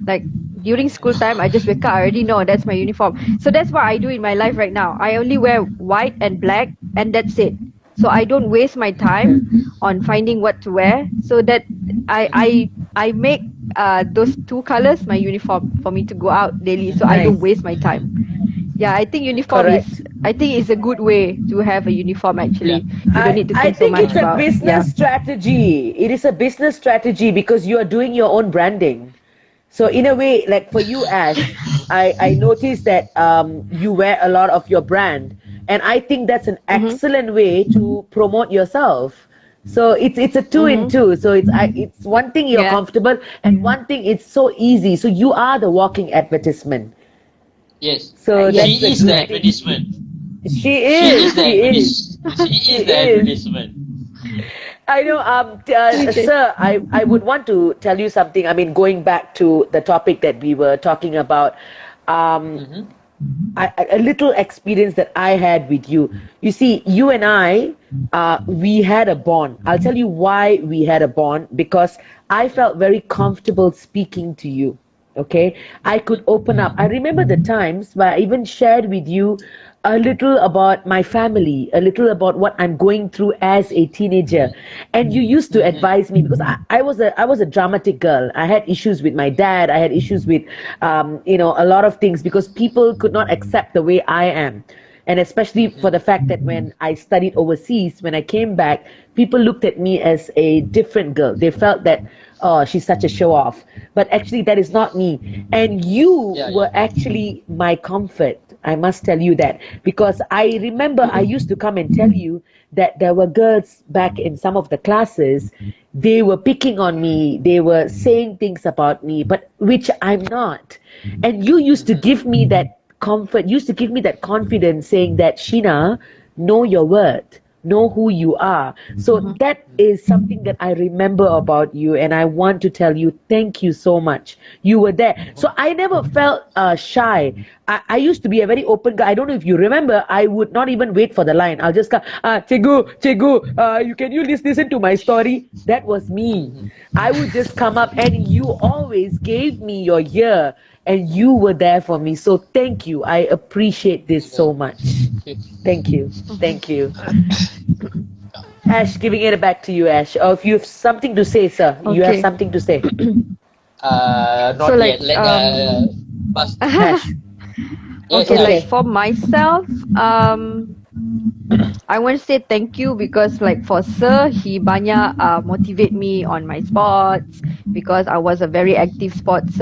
Like during school time, I just wake up, I already know that's my uniform. So that's what I do in my life right now. I only wear white and black and that's it. So I don't waste my time on finding what to wear. So that I make those two colors my uniform for me to go out daily. So I don't waste my time. Yeah, I think uniform is a good way to have a uniform actually. You don't need to think so much about. I think it's a business strategy. It is a business strategy because you are doing your own branding. So in a way, like for you, Ash, I noticed that you wear a lot of your brand. And I think that's an excellent way to promote yourself. So it's a two in two. So it's one thing you're comfortable and one thing it's so easy. So you are the walking advertisement. Yes. So she is the advertisement. She is the advertisement. I know, sir, I would want to tell you something. I mean, going back to the topic that we were talking about, Mm-hmm. a little experience that I had with you. You see, you and I, we had a bond. I'll tell you why we had a bond, because I felt very comfortable speaking to you. Okay, I could open up. I remember the times where I even shared with you a little about my family, a little about what I'm going through as a teenager. And you used to advise me, because I was a dramatic girl. I had issues with my dad. I had issues with, a lot of things, because people could not accept the way I am. And especially for the fact that when I studied overseas, when I came back, people looked at me as a different girl. They felt that, oh, she's such a show off. But actually, that is not me. And you were actually my comfort. I must tell you that, because I remember I used to come and tell you that there were girls back in some of the classes, they were picking on me, they were saying things about me, but which I'm not. And you used to give me that comfort, used to give me that confidence, saying that, Sheena, know your worth, know who you are. So that is something that I remember about you, and I want to tell you thank you so much. You were there. So I never felt shy. I used to be a very open guy. I don't know if you remember, I would not even wait for the line. I'll just come, Cikgu, can you listen to my story? That was me. I would just come up, and you always gave me your ear, and you were there for me. So thank you. I appreciate this so much. Thank you. Thank you. Ash, giving it back to you, Ash. Or if you have something to say, sir, you have something to say. Not So, like, yet. Ash. Okay, like for myself, I want to say thank you, because like for Sir, he banyak motivate me on my sports, because I was a very active sports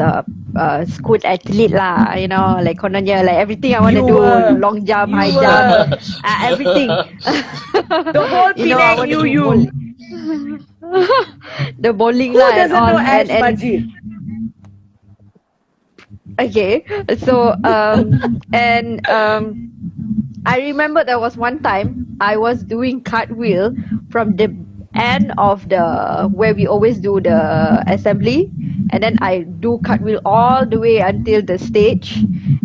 school athlete lah, like kononnya, like everything I want to do, long jump, high jump, everything. The whole Penang knew you. The bowling Who lah and doesn't all, know Ash and Baji? okay, so I remember there was one time I was doing cartwheel from the end of the where we always do the assembly, and then I do cartwheel all the way until the stage,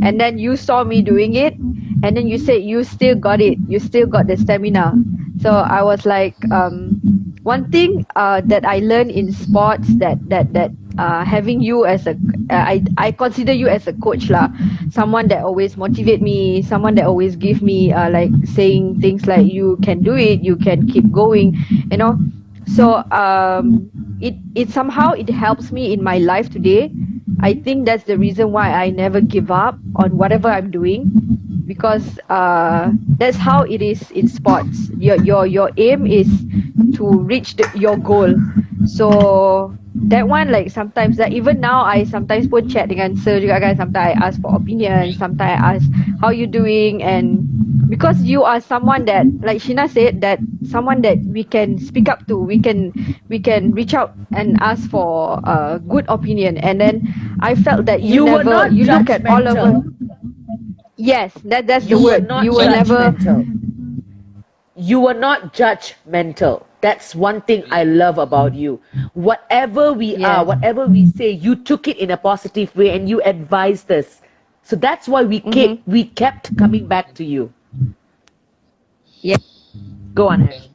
and then you saw me doing it, and then you said you still got it, you still got the stamina. So I was like, one thing that I learned in sports, that having you as a I consider you as a coach lah, someone that always motivate me, someone that always give me like saying things like, you can do it, you can keep going, so it somehow it helps me in my life today. I think that's the reason why I never give up on whatever I'm doing, because that's how it is in sports. Your aim is to reach your goal. So that one, like sometimes, like even now I sometimes pun chat dengan Sir juga kan, sometimes I ask for opinion, sometimes I ask how you doing, and because you are someone that, like Sheena said, that someone that we can speak up to, we can reach out and ask for a good opinion. And then I felt that you were not you look at all of us. judgmental. Yes, that's You the were word. not You were never. judgmental. You were not judgmental. That's one thing I love about you. Whatever we are, whatever we say, you took it in a positive way and you advised us. So that's why we kept coming back to you. Yeah. Go on, Ash.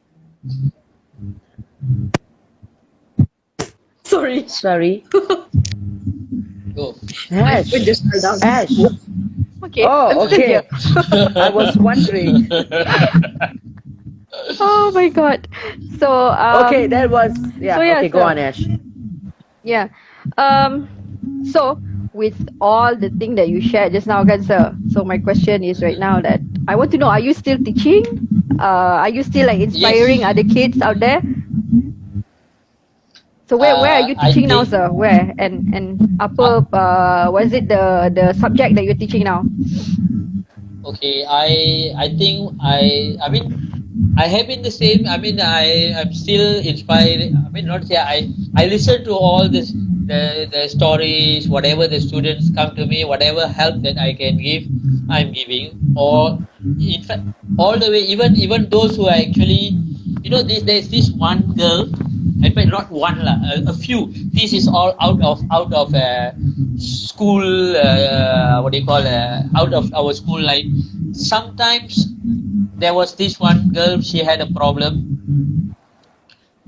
Sorry. Go. Ash. Ash. Okay. Oh, okay. I was wondering. Oh my god. So Okay, that was okay, go on, Ash. Yeah. So with all the thing that you shared just now, kan, sir. So my question is right now that I want to know: are you still teaching? Are you still like inspiring other kids out there? So where are you teaching now, sir? Where and apa what is it the subject that you're teaching now? Okay, I think I mean I have been the same. I mean I'm still inspired. I mean not say I listen to all this the stories, whatever the students come to me, whatever help that I can give, I'm giving. Or in fact all the way, even those who are actually there's this one girl, in fact not one lah, a few. This is all out of school, what do you call, out of our school life. Sometimes there was this one girl, she had a problem.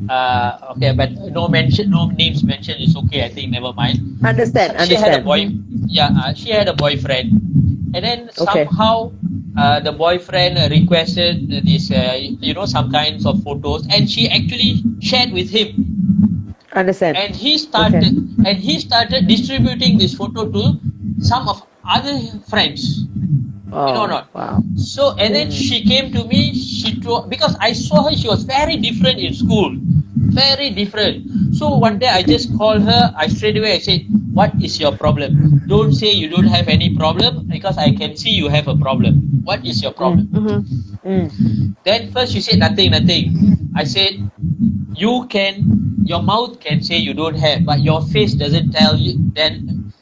Okay, but no names mentioned is okay, I think, never mind. Understand. She had a boyfriend, and then somehow the boyfriend requested this, some kinds of photos, and she actually shared with him. Understand. And he started distributing this photo to some of other friends. Wow. So, and then she came to me, because I saw her, she was very different in school. Very different. So one day I just called her, I said, what is your problem? Don't say you don't have any problem, because I can see you have a problem. What is your problem? Then first she said nothing. I said, your mouth can say you don't have, but your face doesn't tell you. Then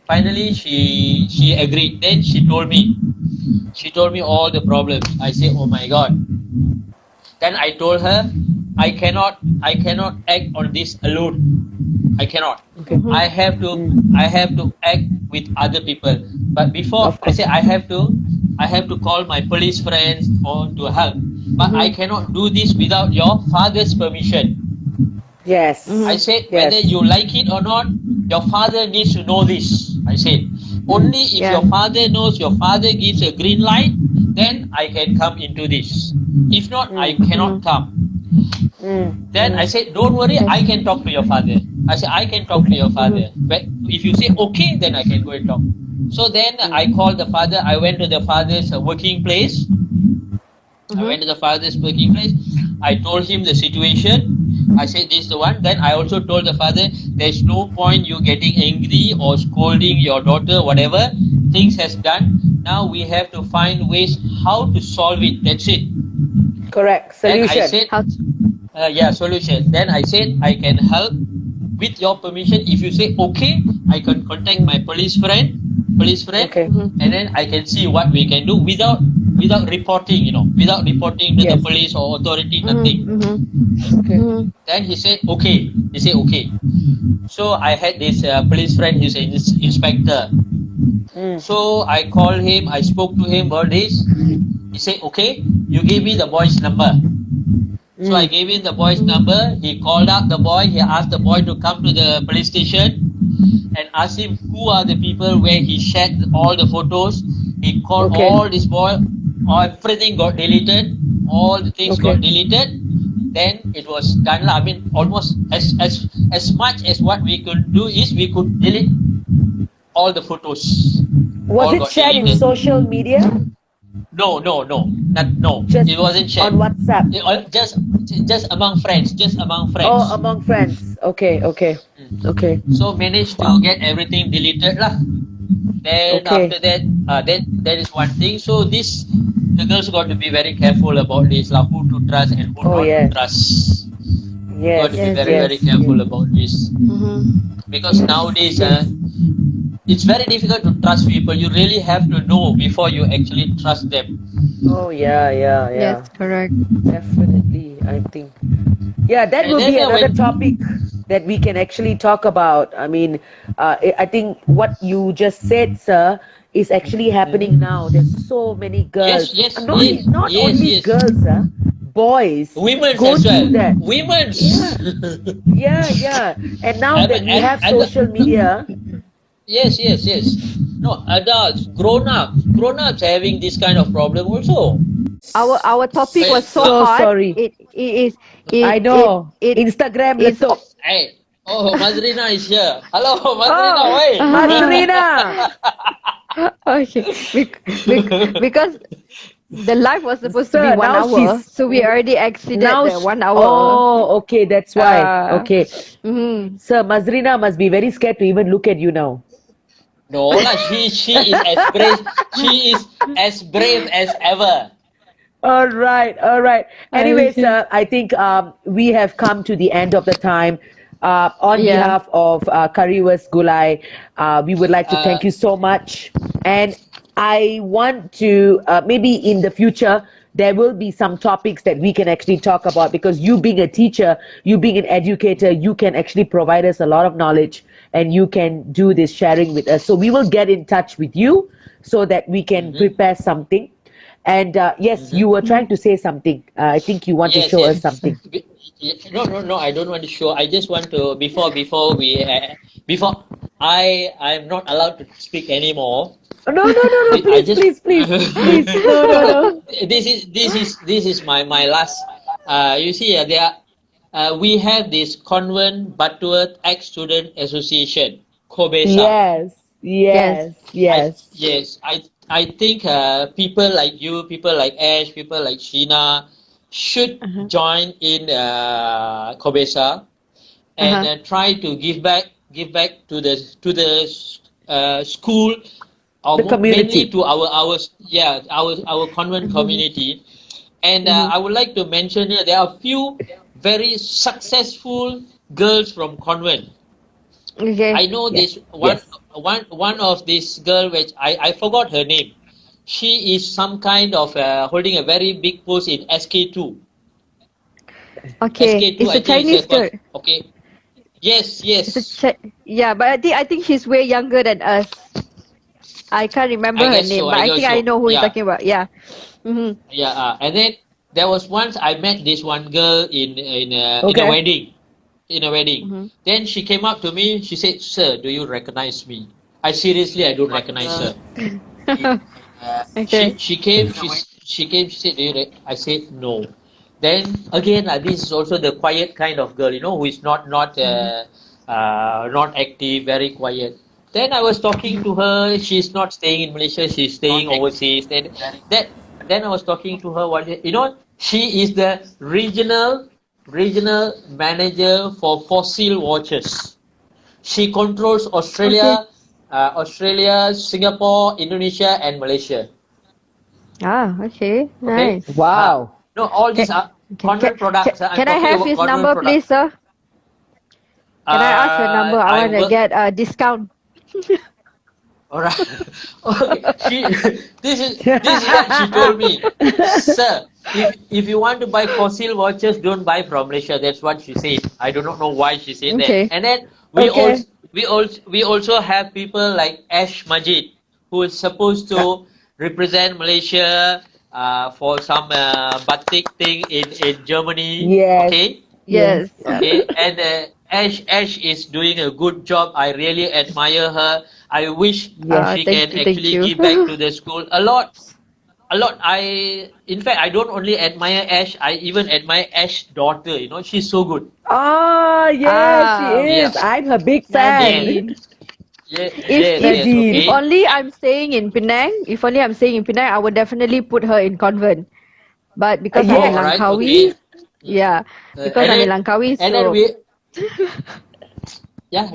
finally she agreed. Then she told me all the problems. I said, oh my God. Then I told her, I cannot act on this alone. I cannot. I have to act with other people. But before, I said I have to call my police friends to help. But I cannot do this without your father's permission. Yes. I said, whether you like it or not, your father needs to know this. I said, only if your father knows, your father gives a green light, then I can come into this. If not, I cannot come. Then I said, don't worry, I can talk to your father. I said, I can talk to your father. But if you say okay, then I can go and talk. So then I called the father. I went to the father's working place. I told him the situation. I said, this is the one. Then I also told the father, there's no point you getting angry or scolding your daughter, whatever. Things has done. Now we have to find ways how to solve it. That's it. Correct. Solution. Then I said, solution. Then I said, I can help with your permission. If you say okay, I can contact my police friend, and then I can see what we can do without reporting, without reporting to the police or authority, nothing. Then he said okay. So I had this police friend, he's an inspector. So I called him, I spoke to him about this. He said, okay, you gave me the boy's number. So I gave him the boy's number. He called up the boy. He asked the boy to come to the police station and asked him who are the people where he shared all the photos. He called all this boy. Everything got deleted. All the things got deleted. Then it was done. I mean, almost as much as what we could do is we could delete all the photos. Was it shared in social media? No. Just it wasn't shared on WhatsApp. Just among friends. Oh, among friends. Okay. So managed to get everything deleted lah. Then after that, that is one thing. So the girls got to be very careful about this lah. Who to trust and who not to trust. Got to be very careful about this. Because nowadays, it's very difficult to trust people. You really have to know before you actually trust them. Oh yeah. Yes, correct. Definitely, I think. Yeah, that will be another topic that we can actually talk about. I mean, I think what you just said, sir, is actually happening now. There's so many girls. Not only girls, boys. Women go as well. through that. Women. Yeah. And now that we have social media. Yes. No, adults, grown-ups are having this kind of problem also. Our topic was so hot. Sorry. It is. I know. Instagram is so. Hey. Oh, Mazrina is here. Hello, Mazrina. Wait. Mazrina. Okay. Because the live was supposed to be 1 hour, so we already exceeded the 1 hour. Oh, okay, that's why. Okay. Sir, Mazrina must be very scared to even look at you now. No, she is as brave. She is as brave as ever. All right. Anyways, I think we have come to the end of the time. On behalf of CurryVsGulai, we would like to thank you so much. And I want to maybe in the future there will be some topics that we can actually talk about, because you being a teacher, you being an educator, you can actually provide us a lot of knowledge, and you can do this sharing with us. So we will get in touch with you so that we can prepare something. And yes, you were trying to say something. I think you want to Yes, show yes. us something. No. I don't want to show. I just want to before I'm not allowed to speak anymore. No, I please, just please. No. this is my last. You see, we have this Convent Butterworth Ex-Student Association, COBESA. Yes. I think people like you, people like Ash, people like Sheena should join in COBESA and try to give back to the school, or The community. mainly to our convent community. And I would like to mention here, there are a few very successful girls from convent. Okay. I know this one of this girl, which I forgot her name. She is some kind of holding a very big post in SK2. Okay. SK2, It's a Chinese girl. Okay. Yes. Yeah, but I think she's way younger than us. I can't remember I her guess name, so, but I I guess think I so. know who you're Yeah. talking about. Yeah. And then there was once I met this one girl in a wedding. Then she came up to me. She said, "Sir, do you recognize me?" I don't recognize her. Okay. She came. She came. She said, "Do you?" I said, "No." Then again, this is also the quiet kind of girl, who is not active, very quiet. Then I was talking to her. She's not staying in Malaysia. She's staying overseas. Then I was talking to her. She is the regional manager for fossil watches. She controls Australia, Singapore, Indonesia, and Malaysia. Okay. Okay. Nice. Wow. No, all these are convent products. Can I have his number, please, sir? Can I ask your number? I want to get a discount. All right. Okay. This is what she told me. Sir, if you want to buy fossil watches, don't buy from Malaysia. That's what she said. I do not know why she said that. And then we also have people like Ash Majid, who is supposed to represent Malaysia for some batik thing in Germany. Yes. Okay. Yes. Okay. And Ash is doing a good job. I really admire her. I wish she can actually give back to the school a lot. In fact, I don't only admire Ash, I even admire Ash's daughter. She's so good. Yes, she is. Yeah. I'm her big fan. If only I'm staying in Penang, I would definitely put her in convent. But because I'm in Langkawi, because I'm in Langkawi,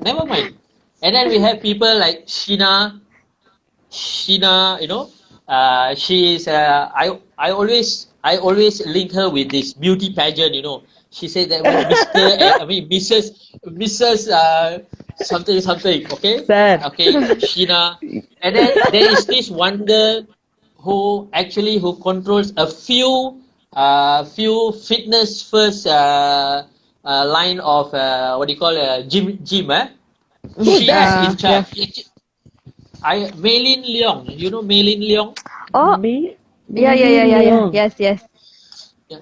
never mind. And then we have people like Sheena, she's I always link her with this beauty pageant. She said that Mrs. something. Okay. Okay, Sheena. And then there is this one girl who controls a few fitness first line of gym. She is in charge. Maylin Leong. You know Maylin Leong? Oh, yeah. Yes.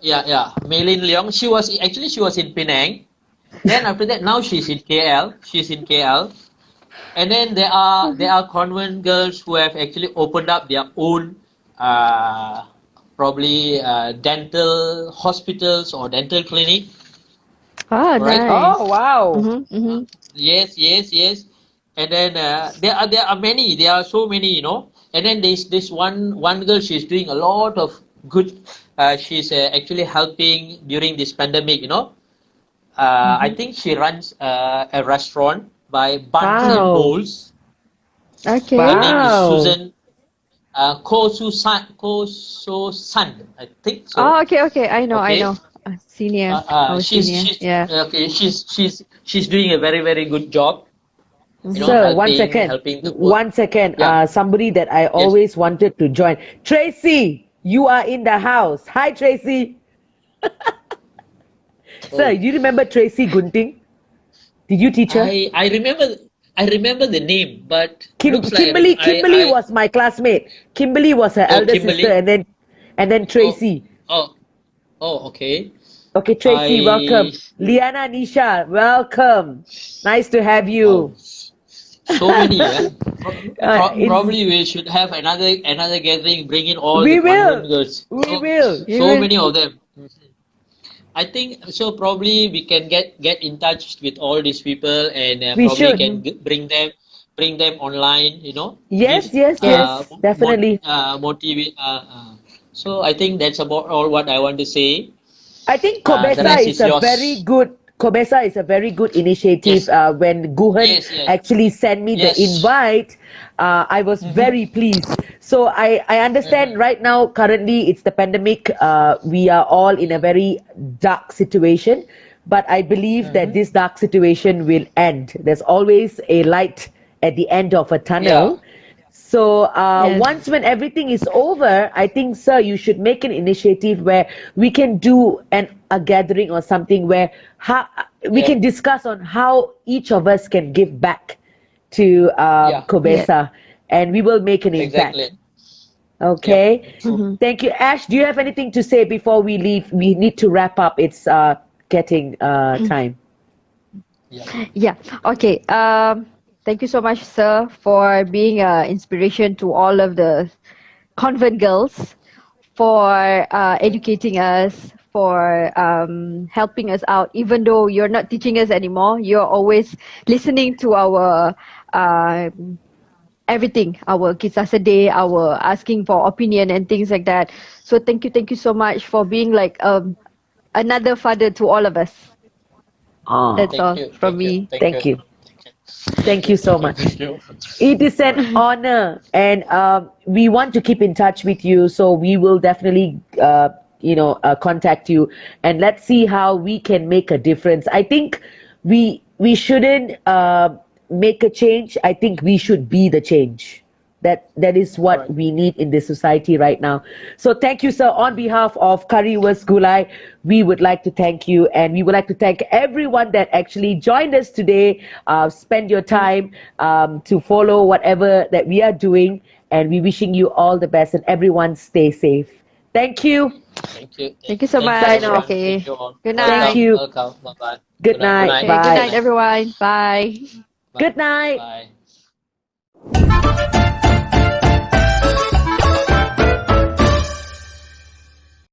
Yeah. Maylin Leong. She was in Penang. Then after that, now she's in KL. And then there are convent girls who have actually opened up their own probably dental hospitals or dental clinic. Nice. Oh, wow. Yes. And then there are many. There are so many, And then there's this one girl. She's doing a lot of good. She's actually helping during this pandemic. I think she runs a restaurant by Buns and Bowls. Okay. Her name is Susan Ko San. I think so. Oh, okay. I know. Senior. She's okay. She's doing a very, very good job. Sir, one second. Helping the One second. Yeah. Somebody that I always wanted to join. Tracy, you are in the house. Hi, Tracy. Sir, do you remember Tracy Gunting? Did you teach her? I remember the name, but looks like Kimberly was my classmate. Kimberly was her elder sister, Kimberly. and then Tracy. Okay. Okay, Tracy, welcome. Liana, Nisha, welcome. Nice to have you. So many, yeah. Probably we should have another gathering, bring in all the convent girls. We will. So many of them. I think so. Probably we can get in touch with all these people, and probably can bring them online. You know. Yes, definitely. Motivate. So I think that's about all what I want to say. I think CurryVsGulai is a very good initiative. Yes. When 𝙎𝙀𝙧 actually sent me the invite, I was very pleased. So I understand right now, currently it's the pandemic. We are all in a very dark situation, but I believe that this dark situation will end. There's always a light at the end of a tunnel. So once when everything is over, I think, sir, you should make an initiative where we can do a gathering or something where we can discuss on how each of us can give back to CurryVsGulai, and we will make an impact. Exactly. Okay. Thank you. Ash, do you have anything to say before we leave? We need to wrap up. It's getting time. Yeah. Okay. Thank you so much, sir, for being an inspiration to all of the convent girls, for educating us, for helping us out. Even though you're not teaching us anymore, you're always listening to our everything, our kisah sedih, our asking for opinion and things like that. So thank you so much for being like another father to all of us. That's all from me. Thank you. Thank you so much. It is an honor, and we want to keep in touch with you. So we will definitely, contact you, and let's see how we can make a difference. I think we shouldn't make a change. I think we should be the change. That is what we need in this society right now. So thank you, sir. On behalf of CurryVsGulai, we would like to thank you, and we would like to thank everyone that actually joined us today. Spend your time to follow whatever that we are doing, and we wishing you all the best, and everyone stay safe. Thank you. Thank you so much. Okay. Good night. Thank you. Welcome. Bye-bye. Good night. Okay, Bye. good night, everyone. Bye. Good night. Bye.